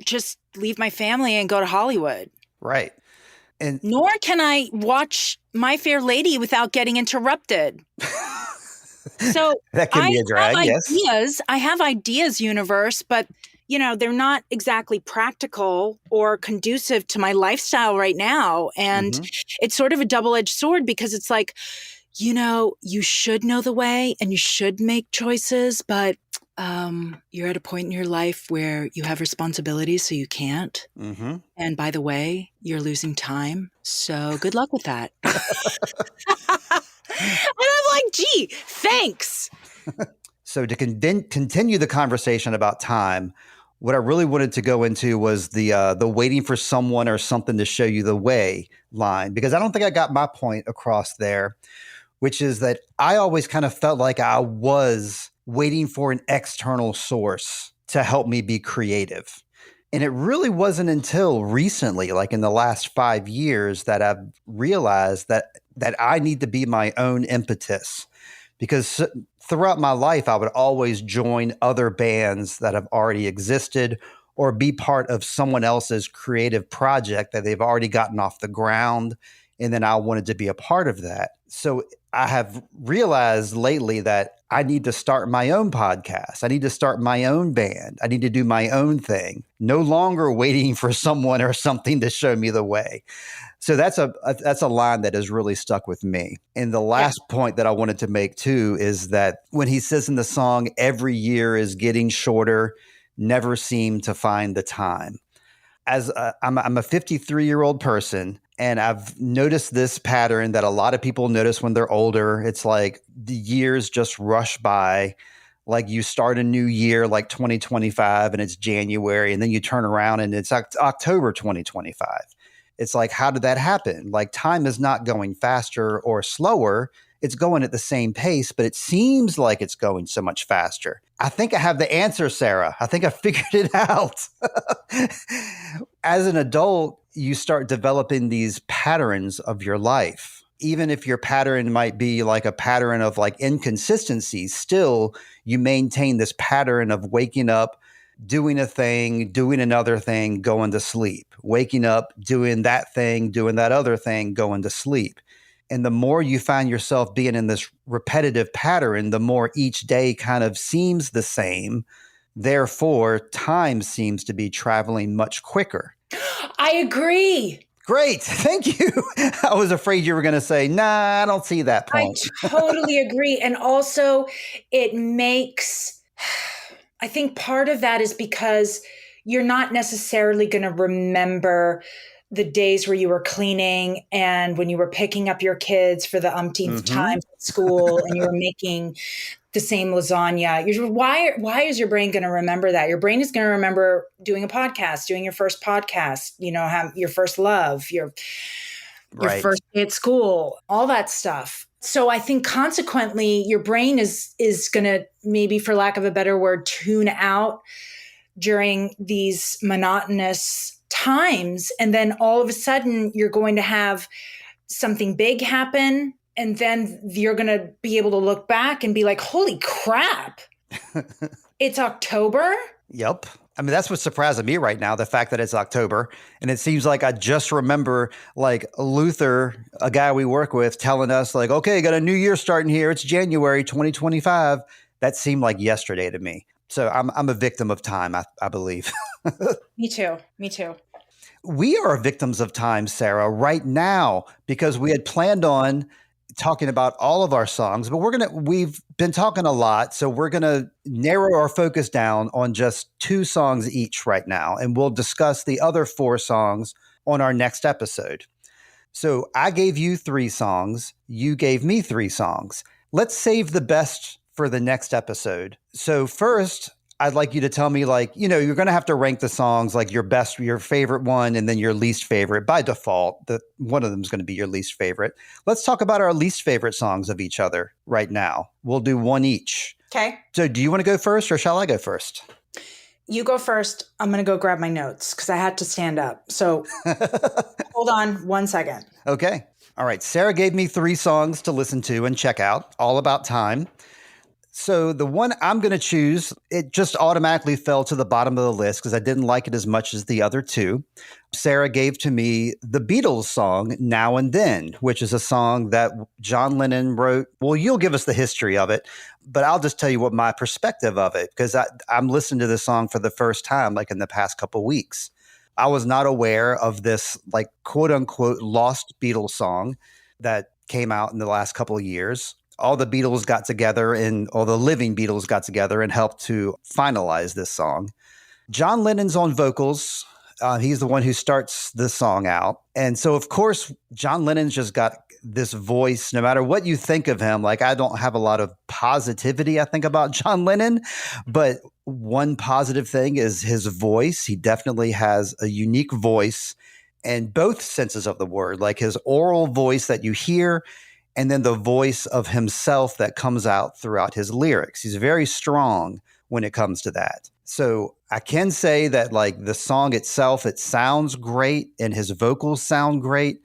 just leave my family and go to Hollywood. Right. And nor can I watch My Fair Lady without getting interrupted. So that can be a drag, yes. I have ideas, universe, but they're not exactly practical or conducive to my lifestyle right now. And it's sort of a double-edged sword because it's like, you should know the way and you should make choices, but you're at a point in your life where you have responsibilities, so you can't. And by the way, you're losing time. So good luck with that. And I'm like, gee, thanks. So to continue the conversation about time, what I really wanted to go into was the waiting for someone or something to show you the way line, because I don't think I got my point across there, which is that I always kind of felt like I was waiting for an external source to help me be creative. And it really wasn't until recently, like in the last 5 years, that I've realized that I need to be my own impetus. Because throughout my life, I would always join other bands that have already existed or be part of someone else's creative project that they've already gotten off the ground. And then I wanted to be a part of that. So I have realized lately that I need to start my own podcast. I need to start my own band. I need to do my own thing. No longer waiting for someone or something to show me the way. So that's a line that has really stuck with me. And the last point that I wanted to make too is that when he says in the song, every year is getting shorter, never seem to find the time. I'm a 53-year-old person, and I've noticed this pattern that a lot of people notice when they're older. It's like the years just rush by. Like you start a new year like 2025 and it's January, and then you turn around and it's October 2025. It's like, how did that happen? Like time is not going faster or slower. It's going at the same pace, but it seems like it's going so much faster. I think I have the answer, Sarah. I think I figured it out. As an adult, you start developing these patterns of your life. Even if your pattern might be like a pattern of like inconsistency, still you maintain this pattern of waking up, doing a thing, doing another thing, going to sleep, waking up, doing that thing, doing that other thing, going to sleep. And the more you find yourself being in this repetitive pattern, the more each day kind of seems the same. Therefore, time seems to be traveling much quicker. I agree. Great. Thank you. I was afraid you were going to say, nah, I don't see that point. I totally agree. And also it makes, I think part of that is because you're not necessarily going to remember the days where you were cleaning and when you were picking up your kids for the umpteenth time at school and you were making the same lasagna. Why is your brain going to remember that? Your brain is going to remember doing a podcast, doing your first podcast, your first love, your first day at school, all that stuff. So I think consequently, your brain is going to, maybe for lack of a better word, tune out during these monotonous times. And then all of a sudden you're going to have something big happen. And then you're going to be able to look back and be like, holy crap, it's October? Yep. I mean, that's what's surprising me right now, the fact that it's October. And it seems like I just remember like Luther, a guy we work with, telling us like, okay, got a new year starting here. It's January 2025. That seemed like yesterday to me. So I'm a victim of time, I believe. Me too. We are victims of time, Sarah, right now, because we had planned on talking about all of our songs, but we've been talking a lot, so we're gonna narrow our focus down on just 2 songs each right now, and we'll discuss the other 4 songs on our next episode. So I gave you 3 songs, you gave me 3 songs. Let's save the best for the next episode. So first, I'd like you to tell me, like, you're going to have to rank the songs, like your favorite one, and then your least favorite. By default, one of them is going to be your least favorite. Let's talk about our least favorite songs of each other right now. We'll do one each. Okay. So do you want to go first or shall I go first? You go first. I'm going to go grab my notes because I had to stand up. So hold on 1 second. Okay. All right. Sarah gave me 3 songs to listen to and check out, all about time. So the one I'm going to choose, it just automatically fell to the bottom of the list because I didn't like it as much as the other 2. Sarah gave to me the Beatles song, Now and Then, which is a song that John Lennon wrote. Well, you'll give us the history of it, but I'll just tell you what my perspective of it, because I'm listening to this song for the first time, like in the past couple of weeks. I was not aware of this, like, quote unquote, lost Beatles song that came out in the last couple of years. All the Beatles got together all the living Beatles got together and helped to finalize this song. John Lennon's on vocals. He's the one who starts the song out. And so, of course, John Lennon's just got this voice, no matter what you think of him. Like, I don't have a lot of positivity, I think, about John Lennon, but one positive thing is his voice. He definitely has a unique voice in both senses of the word, like his oral voice that you hear, and then the voice of himself that comes out throughout his lyrics. He's very strong when it comes to that. So I can say that, like, the song itself, it sounds great and his vocals sound great.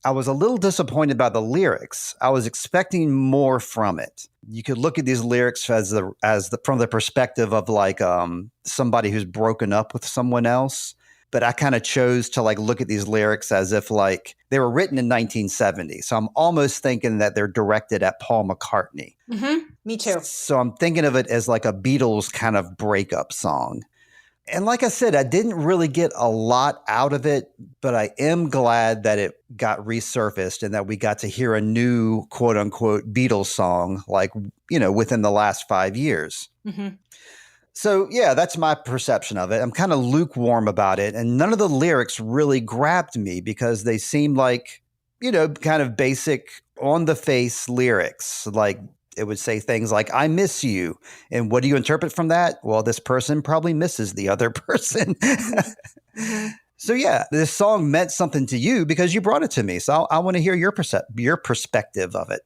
I was a little disappointed by the lyrics. I was expecting more from it. You could look at these lyrics from the perspective of, like, somebody who's broken up with someone else. But I kind of chose to, like, look at these lyrics as if, like, they were written in 1970. So I'm almost thinking that they're directed at Paul McCartney. Mm-hmm. Me too. So I'm thinking of it as like a Beatles kind of breakup song. And like I said, I didn't really get a lot out of it, but I am glad that it got resurfaced and that we got to hear a new, quote unquote, Beatles song, like, within the last 5 years. Mm-hmm. So, yeah, that's my perception of it. I'm kind of lukewarm about it. And none of the lyrics really grabbed me because they seemed like, kind of basic on the face lyrics. Like, it would say things like, I miss you. And what do you interpret from that? Well, this person probably misses the other person. So, yeah, this song meant something to you because you brought it to me. So I want to hear your perspective of it.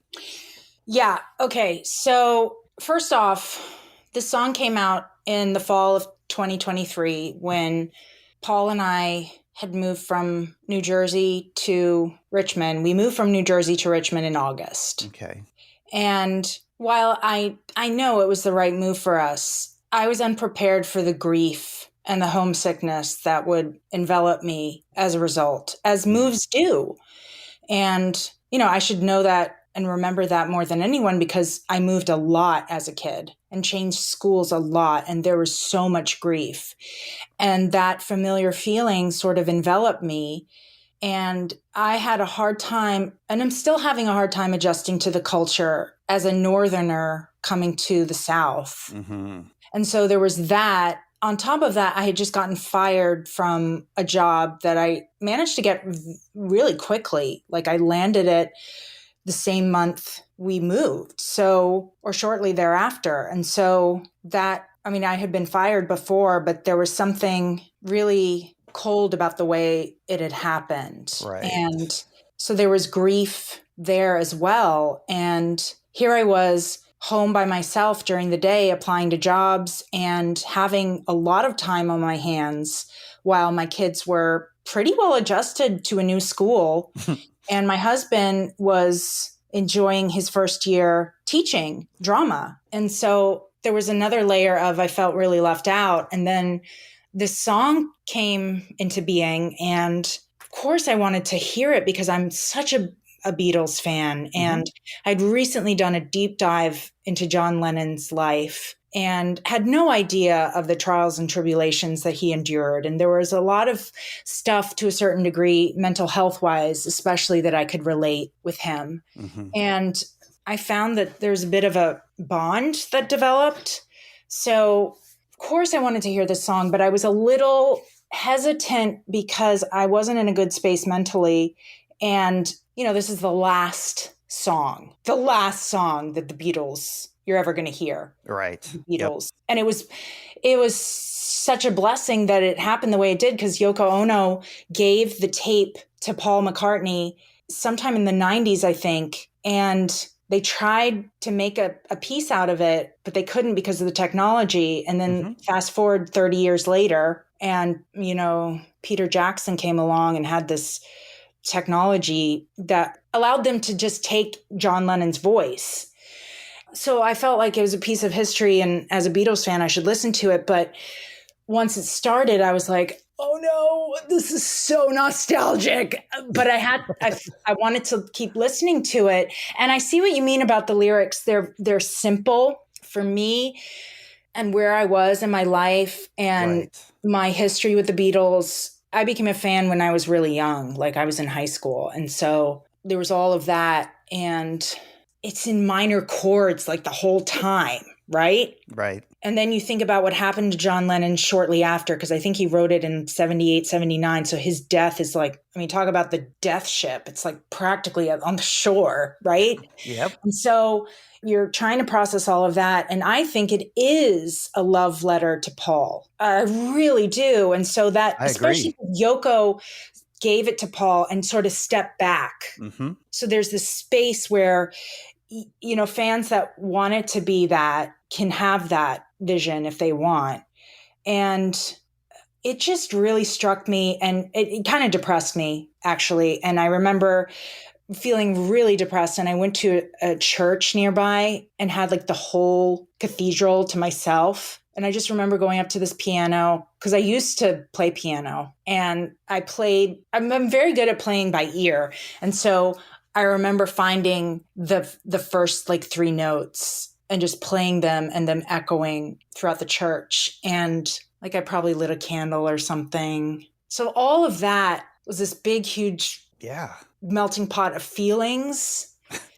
Yeah. Okay. So first off, this song came out in the fall of 2023 when Paul and I had moved from New Jersey to Richmond. We moved from New Jersey to Richmond in August. Okay. And while I know it was the right move for us, I was unprepared for the grief and the homesickness that would envelop me as a result, as moves do. And, I should know that and remember that more than anyone because I moved a lot as a kid and changed schools a lot. And there was so much grief. And that familiar feeling sort of enveloped me. And I had a hard time, and I'm still having a hard time adjusting to the culture as a Northerner coming to the South. Mm-hmm. And so there was that. On top of that, I had just gotten fired from a job that I managed to get really quickly. Like, I landed it the same month we moved, or shortly thereafter. And so I had been fired before, but there was something really cold about the way it had happened. Right. And so there was grief there as well. And here I was home by myself during the day, applying to jobs and having a lot of time on my hands while my kids were pretty well adjusted to a new school. And my husband was enjoying his first year teaching drama. And so there was another layer of I felt really left out. And then this song came into being. And of course, I wanted to hear it because I'm such a Beatles fan. Mm-hmm. And I'd recently done a deep dive into John Lennon's life. and had no idea of the trials and tribulations that he endured. And there was a lot of stuff to a certain degree, mental health wise, especially, that I could relate with him. Mm-hmm. And I found that there's a bit of a bond that developed. So, of course, I wanted to hear this song, but I was a little hesitant because I wasn't in a good space mentally. And, this is the last song that the Beatles you're ever going to hear. Right. The Beatles. Yep. And it was such a blessing that it happened the way it did, because Yoko Ono gave the tape to Paul McCartney sometime in the 90s, I think. And they tried to make a piece out of it, but they couldn't because of the technology. And then fast forward 30 years later, and, Peter Jackson came along and had this technology that allowed them to just take John Lennon's voice. So I felt like it was a piece of history, and as a Beatles fan, I should listen to it. But once it started, I was like, oh no, this is so nostalgic. But I wanted to keep listening to it. And I see what you mean about the lyrics. They're simple for me, and where I was in my life and my history with the Beatles. I became a fan when I was really young, like I was in high school. And so there was all of that. And it's in minor chords like the whole time, right? Right. And then you think about what happened to John Lennon shortly after, because I think he wrote it in 78, 79. So his death is like, talk about the death ship. It's like practically on the shore, right? Yep. And so you're trying to process all of that. And I think it is a love letter to Paul. I really do. And so that, especially Yoko gave it to Paul and sort of stepped back. Mm-hmm. So there's this space where, fans that want it to be that can have that vision if they want. And it just really struck me, and it kind of depressed me, actually. And I remember feeling really depressed, and I went to a church nearby and had like the whole cathedral to myself. And I just remember going up to this piano, because I used to play piano, and I'm very good at playing by ear. And so I remember finding the first like 3 notes and just playing them and them echoing throughout the church. And like I probably lit a candle or something. So all of that was this big, huge melting pot of feelings.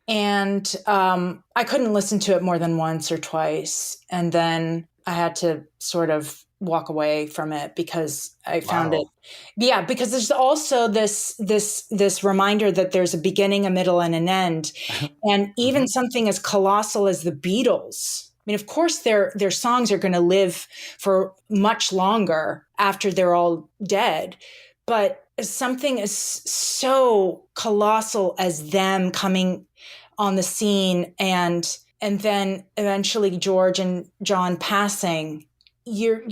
And I couldn't listen to it more than once or twice. And then I had to sort of walk away from it because I found it. Yeah, because there's also this reminder that there's a beginning, a middle, and an end. And even something as colossal as the Beatles. Of course, their songs are going to live for much longer after they're all dead. But something as so colossal as them coming on the scene and then eventually George and John passing, you're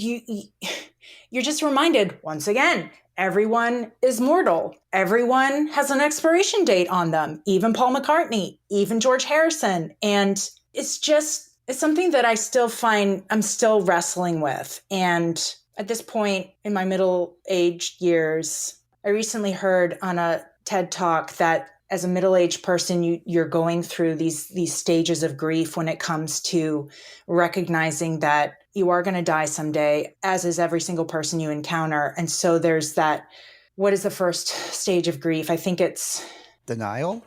just reminded once again, everyone is mortal. Everyone has an expiration date on them, even Paul McCartney, even George Harrison. And it's something that I still find I'm still wrestling with. And at this point in my middle-aged years, I recently heard on a TED Talk that as a middle-aged person, you're going through these stages of grief when it comes to recognizing that you are going to die someday, as is every single person you encounter. And so there's that, what is the first stage of grief? I think it's denial,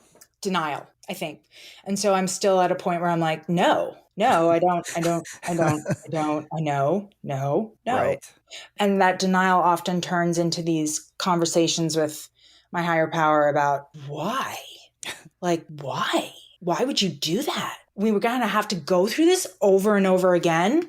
I think. And so I'm still at a point where I'm like, no, I know. Right. And that denial often turns into these conversations with my higher power about why? Like, why? Why would you do that? We were going to have to go through this over and over again.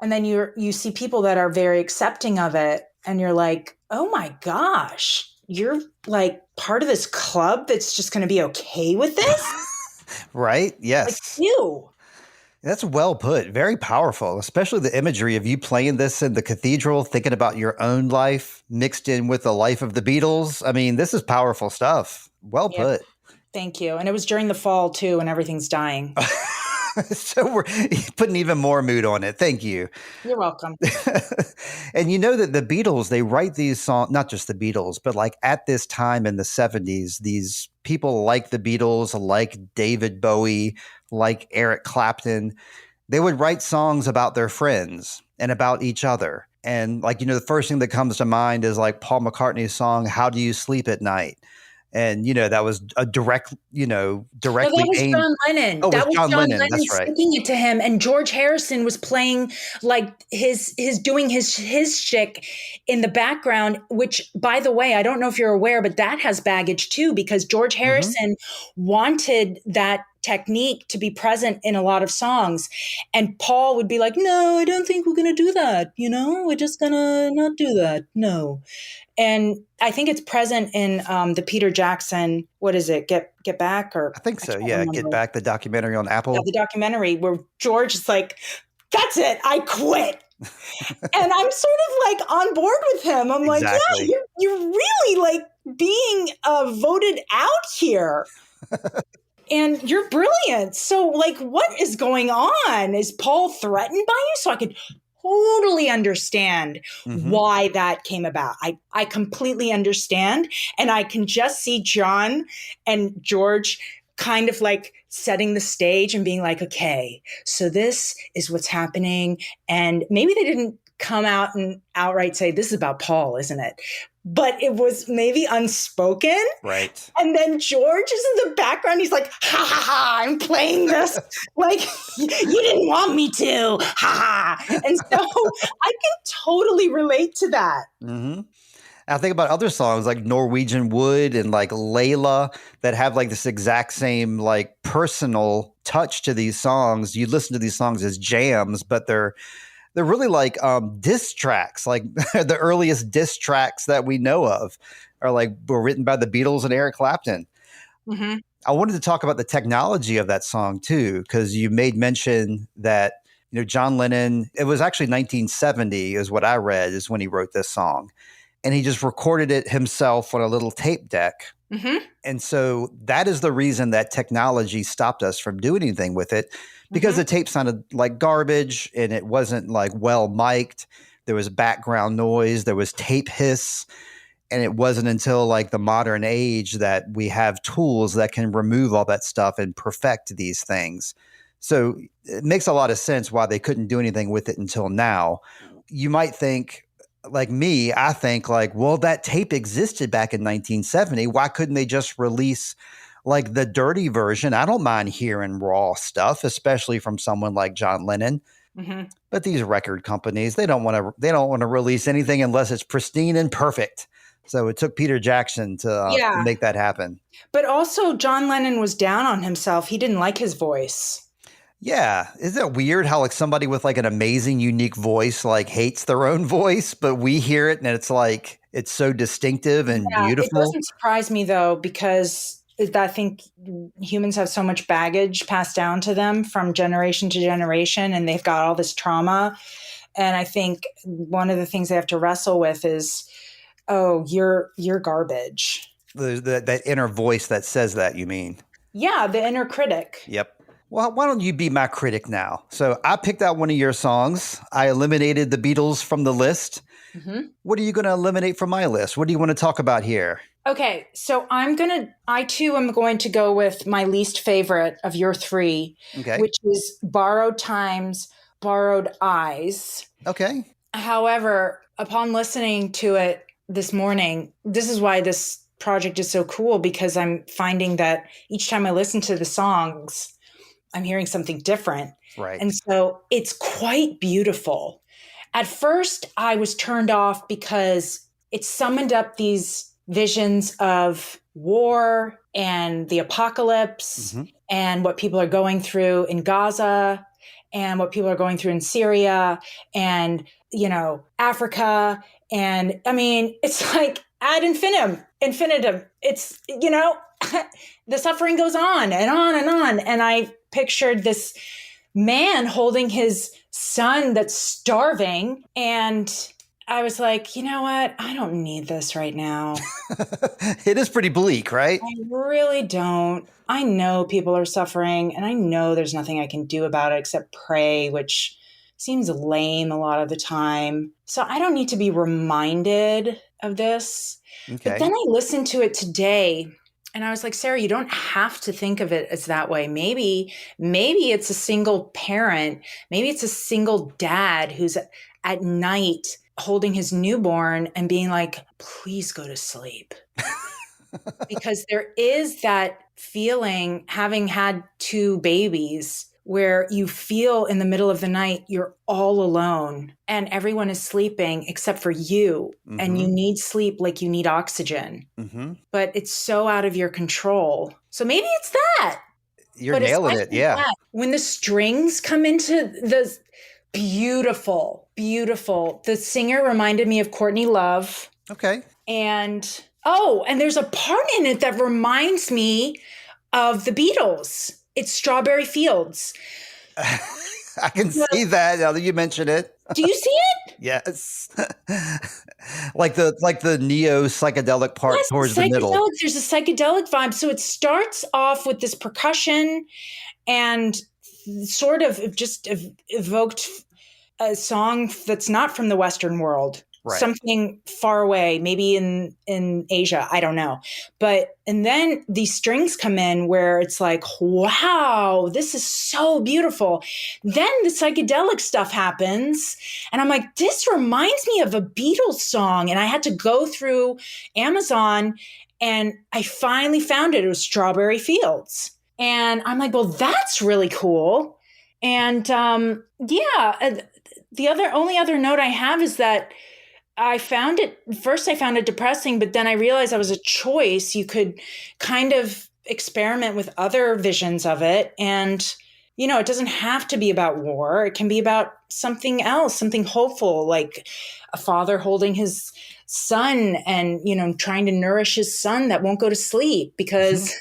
And then you see people that are very accepting of it. And you're like, oh my gosh, you're like part of this club that's just going to be okay with this? Right? Yes. Like you. That's well put. Very powerful, especially the imagery of you playing this in the cathedral, thinking about your own life mixed in with the life of the Beatles. This is powerful stuff. Well put. Thank you. And it was during the fall too, when everything's dying. So we're putting even more mood on it. Thank you. You're welcome. And you know that the Beatles, they write these songs, not just the Beatles, but like at this time in the 70s, these people like the Beatles, like David Bowie, like Eric Clapton, They would write songs about their friends and about each other. And like, the first thing that comes to mind is like Paul McCartney's song, How Do You Sleep at Night? And, that was a No, that directly was aimed. John Lennon. Oh, it was That was John John Lennon. Lennon That's right. sticking it to him, and George Harrison was playing like his doing his shtick in the background. Which, by the way, I don't know if you're aware, but that has baggage too, because George Mm-hmm. Harrison wanted that technique to be present in a lot of songs, and Paul would be like, "No, I don't think we're going to do that. We're just gonna not do that. No." And I think it's present in the Peter Jackson, what is it? Get Back, or I think I so. can't Yeah. Get remember. Back, the documentary on Yeah, Apple. the documentary where George is like, "That's it, I quit." And I'm sort of like on board with him. I'm like, Exactly. yeah, you're really like being voted out here. And you're brilliant. So, like, what is going on? Is Paul threatened by you? So I could totally understand Mm-hmm. why that came about. I completely understand. And I can just see John and George kind of like setting the stage and being like, okay, so this is what's happening. And maybe they didn't come out and outright say, this is about Paul, isn't it? But it was maybe unspoken. Right. And then George is in the background. He's like, ha ha ha, I'm playing this. Like, you didn't want me to. Ha ha. And so I can totally relate to that. Mm-hmm. I think about other songs like Norwegian Wood and like Layla that have like this exact same like personal touch to these songs. You listen to these songs as jams, but they're really like diss tracks. Like the earliest diss tracks that we know of were written by the Beatles and Eric Clapton. Mm-hmm. I wanted to talk about the technology of that song too, because you made mention that John Lennon. It was actually 1970, is what I read, is when he wrote this song, and he just recorded it himself on a little tape deck. Mm-hmm. And so that is the reason that technology stopped us from doing anything with it, because Mm-hmm. the tape sounded like garbage and it wasn't like well mic'd. There was background noise, there was tape hiss. And it wasn't until like the modern age that we have tools that can remove all that stuff and perfect these things. So it makes a lot of sense why they couldn't do anything with it until now. You might think, like me, I think like, well, that tape existed back in 1970. Why couldn't they just release like the dirty version? I don't mind hearing raw stuff, especially from someone like John Lennon. Mm-hmm. But these record companies, they don't want to release anything unless it's pristine and perfect. So it took Peter Jackson to Yeah. make that happen. But also, John Lennon was down on himself. He didn't like his voice. Yeah. Isn't it weird how like somebody with like an amazing, unique voice like hates their own voice, but we hear it and it's like, it's so distinctive and Yeah, it beautiful. doesn't surprise me though, because I think humans have so much baggage passed down to them from generation to generation, and they've got all this trauma. And I think one of the things they have to wrestle with is, oh, you're garbage. That inner voice that says that, you mean? Yeah, the inner critic. Yep. Well, why don't you be my critic now? So I picked out one of your songs. I eliminated the Beatles from the list. Mm-hmm. What are you going to eliminate from my list? What do you want to talk about here? Okay, so I too am going to go with my least favorite of your three, Okay. which is Borrowed Times, Borrowed Eyes. Okay. However, upon listening to it this morning, this is why this project is so cool, because I'm finding that each time I listen to the songs, I'm hearing something different. Right. And so it's quite beautiful. At first, I was turned off because it summoned up these visions of war and the apocalypse, Mm-hmm. and what people are going through in Gaza and what people are going through in Syria and, Africa. And I mean, it's like ad infinitum. It's, the suffering goes on and on and on. And I pictured this man holding his son that's starving. And I was like, you know what? I don't need this right now. It is pretty bleak, right? I really don't. I know people are suffering, and I know there's nothing I can do about it except pray, which seems lame a lot of the time. So I don't need to be reminded of this. Okay. But then I listened to it today, And I was like, Sarah, you don't have to think of it as that way. Maybe it's a single parent. Maybe it's a single dad who's at night holding his newborn and being like, please go to sleep. Because there is that feeling, having had two babies, where you feel in the middle of the night, you're all alone and everyone is sleeping except for you. Mm-hmm. And you need sleep like you need oxygen. Mm-hmm. But it's so out of your control. So maybe it's that. You're nailing it. Yeah. That, when the strings come into the beautiful, the singer reminded me of Courtney Love. Okay. And there's a part in it that reminds me of the Beatles. It's Strawberry Fields. I can see that now that you mention it. Do you see it? Yes. like the neo psychedelic part towards the middle. There's a psychedelic vibe. So it starts off with this percussion and sort of just evoked a song that's not from the Western world. Right. Something far away, maybe in Asia, I don't know. And then these strings come in where it's like, wow, this is so beautiful. Then the psychedelic stuff happens. And I'm like, this reminds me of a Beatles song. And I had to go through Amazon and I finally found it. It was Strawberry Fields. And I'm like, well, that's really cool. And the only other note I have is that I found it depressing, but then I realized that was a choice. You could kind of experiment with other visions of it. And, it doesn't have to be about war. It can be about something else, something hopeful, like a father holding his son and, trying to nourish his son that won't go to sleep because,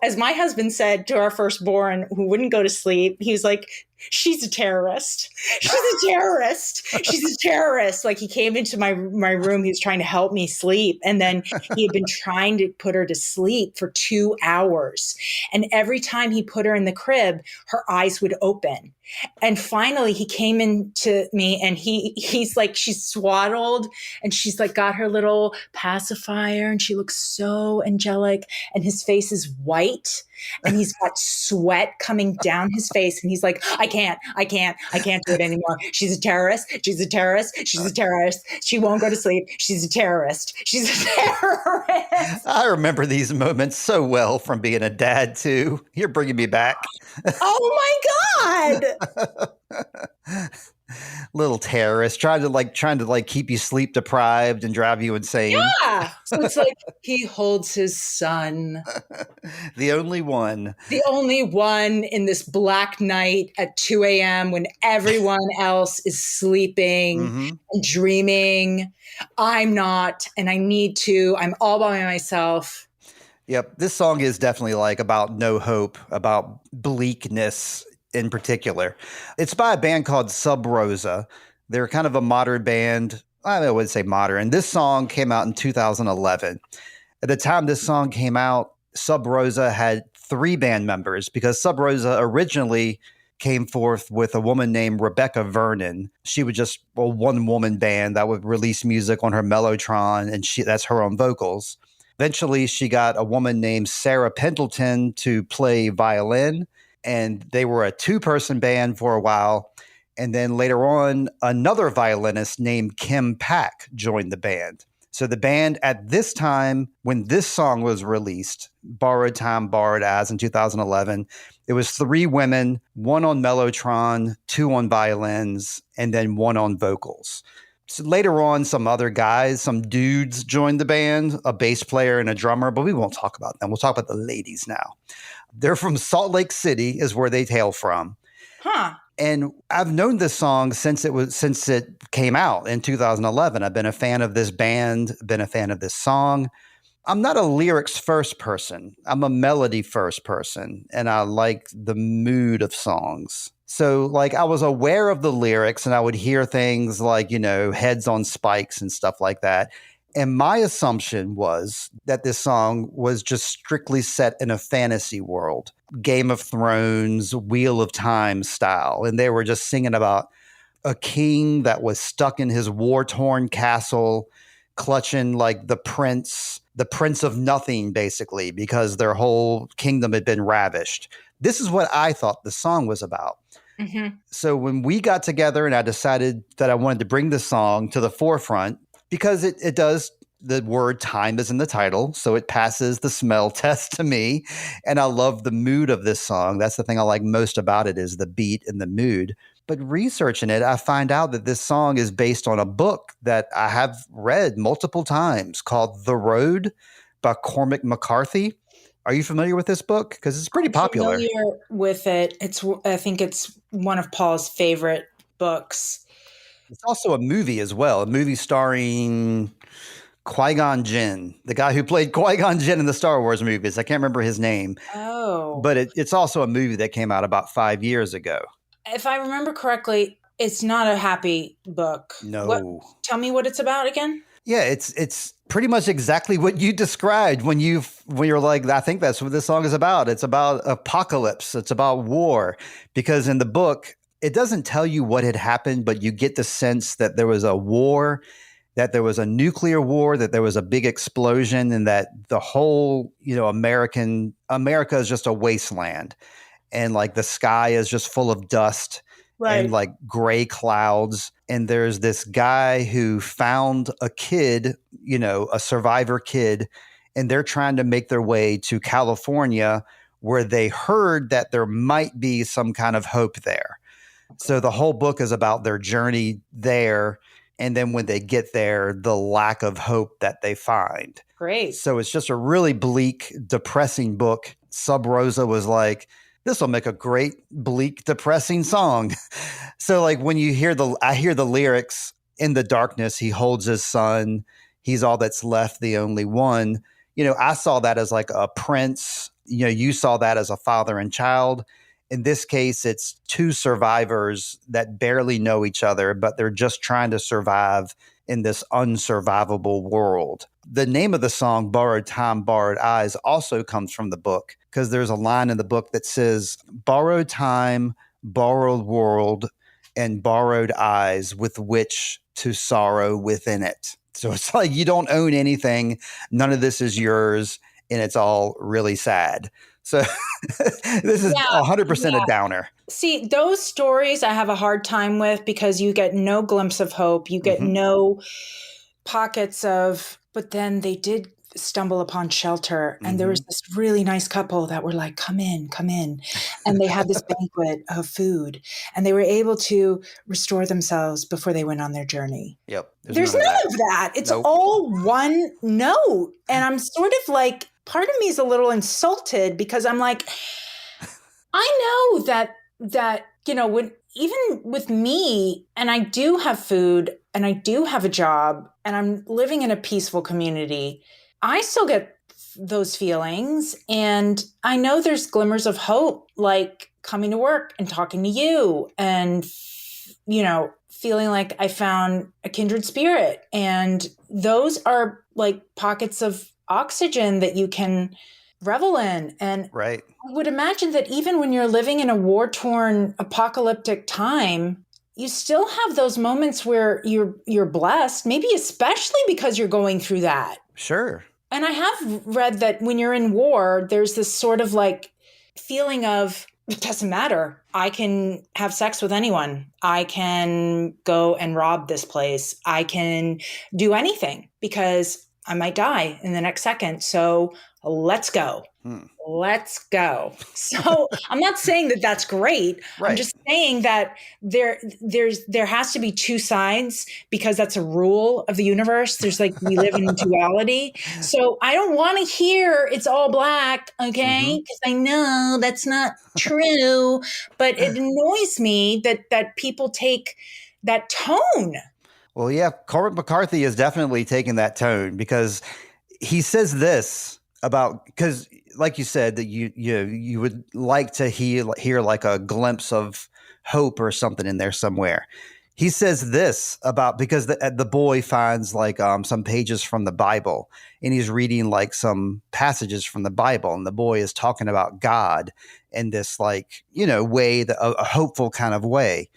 as my husband said to our firstborn who wouldn't go to sleep, he was like, she's a terrorist. She's a terrorist. She's a terrorist. Like he came into my room. He was trying to help me sleep. And then he had been trying to put her to sleep for 2 hours. And every time he put her in the crib, her eyes would open. And finally he came into me and he's like, she's swaddled and she's like got her little pacifier and she looks so angelic and his face is white. And he's got sweat coming down his face. And he's like, I can't do it anymore. She's a terrorist. She's a terrorist. She's a terrorist. She won't go to sleep. She's a terrorist. She's a terrorist. I remember these moments so well from being a dad too. You're bringing me back. Oh my God. Little terrorist trying to keep you sleep deprived and drive you insane. Yeah. So it's like he holds his son. The only one In this black night at 2 a.m. when everyone else is sleeping and dreaming. I'm not, and I need to. I'm all by myself. Yep. This song is definitely about no hope, about bleakness in particular. It's by a band called SubRosa. They're kind of a modern band. I wouldn't say modern. This song came out in 2011. At the time this song came out, SubRosa had 3 band members because SubRosa originally came forth with a woman named Rebecca Vernon. She was just a one-woman band that would release music on her Mellotron, and that's her own vocals. Eventually, she got a woman named Sarah Pendleton to play violin, and they were a 2-person band for a while. And then later on, another violinist named Kim Pack joined the band. So the band at this time, when this song was released, Borrowed Time, Borrowed As in 2011, it was 3 women, 1 on Mellotron, 2 on violins, and then 1 on vocals. So later on, some other guys, some dudes joined the band, a bass player and a drummer, but we won't talk about them. We'll talk about the ladies now. They're from Salt Lake City is where they hail from. Huh. And I've known this song since it came out in 2011. I've been a fan of this band, been a fan of this song. I'm not a lyrics first person. I'm a melody first person, and I like the mood of songs. So I was aware of the lyrics and I would hear things like, heads on spikes and stuff like that. And my assumption was that this song was just strictly set in a fantasy world, Game of Thrones, Wheel of Time style. And they were just singing about a king that was stuck in his war-torn castle, clutching the prince the prince of nothing, basically, because their whole kingdom had been ravished. This is what I thought the song was about. Mm-hmm. So when we got together and I decided that I wanted to bring the song to the forefront, because it does, the word time is in the title, so it passes the smell test to me. And I love the mood of this song. That's the thing I like most about it, is the beat and the mood. But researching it, I find out that this song is based on a book that I have read multiple times called The Road by Cormac McCarthy. Are you familiar with this book? Because it's pretty popular. Familiar with it. I think it's one of Paul's favorite books. It's also a movie as well, a movie starring Qui-Gon Jinn, the guy who played Qui-Gon Jinn in the Star Wars movies. I can't remember his name. Oh. But it's also a movie that came out about 5 years ago. If I remember correctly, it's not a happy book. No. Tell me what it's about again. Yeah, it's pretty much exactly what you described when you're like, I think that's what this song is about. It's about apocalypse. It's about war. Because in the book, it doesn't tell you what had happened, but you get the sense that there was a war, that there was a nuclear war, that there was a big explosion, and that the whole, America is just a wasteland. And like the sky is just full of dust. Right. And like gray clouds. And there's this guy who found a kid, a survivor kid, and they're trying to make their way to California, where they heard that there might be some kind of hope there. So the whole book is about their journey there. And then when they get there, the lack of hope that they find. Great. So it's just a really bleak, depressing book. SubRosa was like, this will make a great, bleak, depressing song. So like when I hear the lyrics, in the darkness, he holds his son. He's all that's left, the only one. I saw that as like a prince. You saw that as a father and child. In this case, it's two survivors that barely know each other, but they're just trying to survive in this unsurvivable world. The name of the song, Borrowed Time, Borrowed Eyes, also comes from the book, because there's a line in the book that says, borrowed time, borrowed world, and borrowed eyes with which to sorrow within it. So it's like you don't own anything. None of this is yours. And it's all really sad. So this is 100% a downer. See, those stories I have a hard time with, because you get no glimpse of hope. You get no pockets of, but then they did stumble upon shelter. And there was this really nice couple that were like, come in. And they had this banquet of food, and they were able to restore themselves before they went on their journey. Yep. There's none of that. It's all one note. And I'm sort of like, part of me is a little insulted, because I'm like, I know that, even with me, and I do have food and I do have a job and I'm living in a peaceful community, I still get those feelings. And I know there's glimmers of hope, like coming to work and talking to you and, feeling like I found a kindred spirit. And those are like pockets of oxygen that you can revel in. And right. I would imagine that even when you're living in a war-torn apocalyptic time, you still have those moments where you're blessed, maybe especially because you're going through that. Sure. And I have read that when you're in war, there's this sort of like feeling of, it doesn't matter. I can have sex with anyone. I can go and rob this place. I can do anything because I might die in the next second. So let's go. Let's go. So I'm not saying that that's great. Right. I'm just saying that there has to be two sides, because that's a rule of the universe. There's like, we live in duality. So I don't want to hear it's all black. Okay. Because I know that's not true, but it annoys me that people take that tone. Well, yeah, Cormac McCarthy is definitely taking that tone, because he says this about, because like you said, that you would like to hear like a glimpse of hope or something in there somewhere. He says this about, because the boy finds like some pages from the Bible, and he's reading like some passages from the Bible, and the boy is talking about God in this like, way, a hopeful kind of way.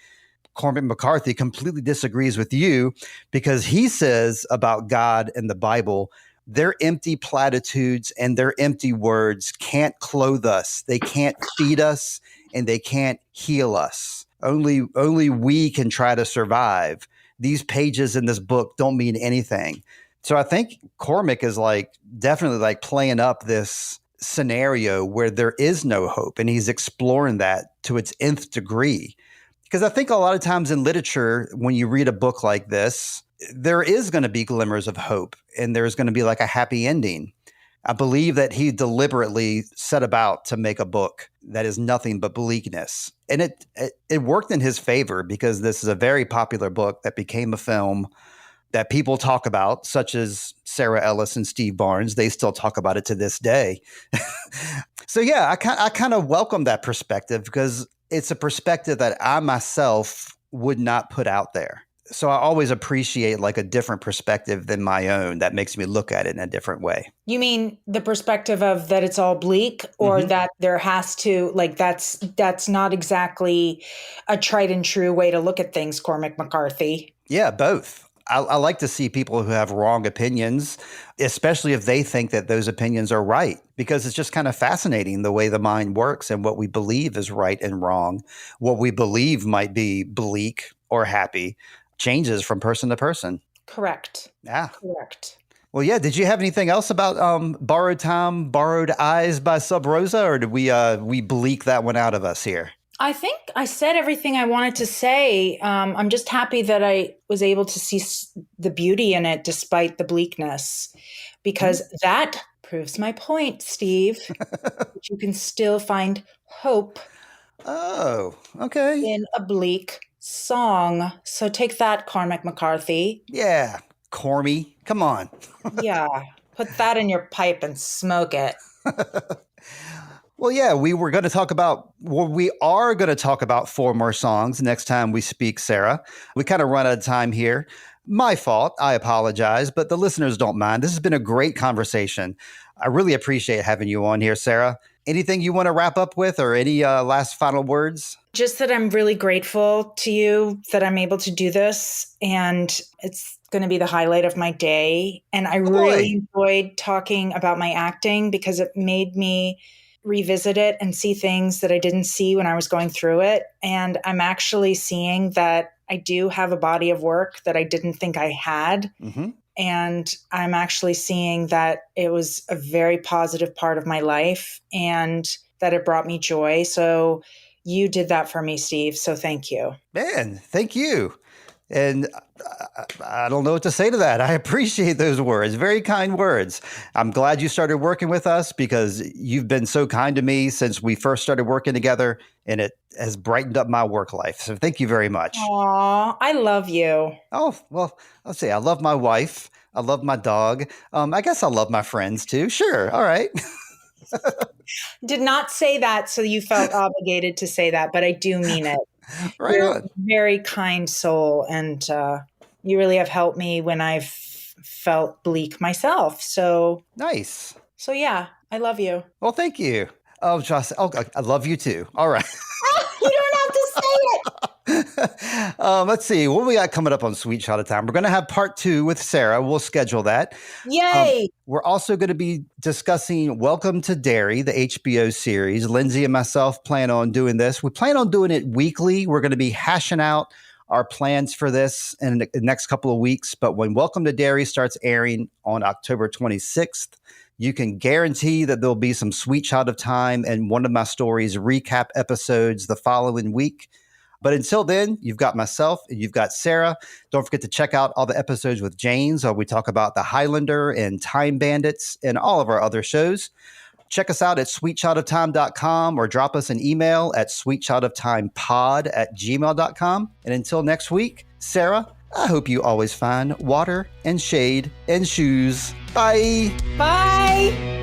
Cormac McCarthy completely disagrees with you, because he says about God in the Bible, their empty platitudes and their empty words can't clothe us. They can't feed us and they can't heal us. Only we can try to survive. These pages in this book don't mean anything. So I think Cormac is definitely playing up this scenario where there is no hope, and he's exploring that to its nth degree. Because I think a lot of times in literature, when you read a book like this, there is going to be glimmers of hope and there's going to be a happy ending. I believe that he deliberately set about to make a book that is nothing but bleakness. And it worked in his favor, because this is a very popular book that became a film that people talk about, such as Sarah Ellis and Steve Barnes. They still talk about it to this day. So yeah, I kind of welcome that perspective, because it's a perspective that I myself would not put out there. So I always appreciate a different perspective than my own that makes me look at it in a different way. You mean the perspective of that it's all bleak, or that there has to, that's not exactly a tried and true way to look at things, Cormac McCarthy? Yeah, both. I like to see people who have wrong opinions, especially if they think that those opinions are right, because it's just kind of fascinating the way the mind works and what we believe is right and wrong. What we believe might be bleak or happy changes from person to person. Correct. Yeah. Correct. Well, yeah. Did you have anything else about Borrowed Time, Borrowed Eyes by SubRosa, or did we bleak that one out of us here? I think I said everything I wanted to say. I'm just happy that I was able to see the beauty in it despite the bleakness, because that proves my point, Steve. That you can still find hope. Oh, okay. In a bleak song. So take that, Cormac McCarthy. Yeah, Cormy. Come on. Yeah, put that in your pipe and smoke it. Well, yeah, we are going to talk about 4 more songs next time we speak, Sarah. We kind of run out of time here. My fault. I apologize, but the listeners don't mind. This has been a great conversation. I really appreciate having you on here, Sarah. Anything you want to wrap up with, or any last final words? Just that I'm really grateful to you that I'm able to do this, and it's going to be the highlight of my day. And I really enjoyed talking about my acting, because it made me revisit it and see things that I didn't see when I was going through it. And I'm actually seeing that I do have a body of work that I didn't think I had. Mm-hmm. And I'm actually seeing that it was a very positive part of my life and that it brought me joy. So you did that for me, Steve. So thank you. Man, thank you. And I don't know what to say to that. I appreciate those words. Very kind words. I'm glad you started working with us, because you've been so kind to me since we first started working together, and it has brightened up my work life. So thank you very much. Aw, I love you. Oh, well, let's see. I love my wife. I love my dog. I guess I love my friends too. Sure. All right. Did not say that so you felt obligated to say that, but I do mean it. Right. You're on. a very kind soul, and you really have helped me when I've felt bleak myself. So nice. So yeah, I love you. Well, thank you. Oh, Josh, I love you too. All right. You don't have to say it. Let's see what we got coming up on Sweet Shot of Time. We're going to have part 2 with Sarah. We'll schedule that. Yay! We're also going to be discussing Welcome to Derry, the HBO series. Lindsey and myself plan on doing this. We plan on doing it weekly. We're going to be hashing out our plans for this in the next couple of weeks. But when Welcome to Derry starts airing on October 26th, you can guarantee that there'll be some Sweet Shot of Time and One of My Stories recap episodes the following week. But until then, you've got myself and you've got Sarah. Don't forget to check out all the episodes with James, where we talk about The Highlander and Time Bandits and all of our other shows. Check us out at sweetshotofTime.com, or drop us an email at sweetshotoftimepod@gmail.com. And until next week, Sarah, I hope you always find water and shade and shoes. Bye. Bye.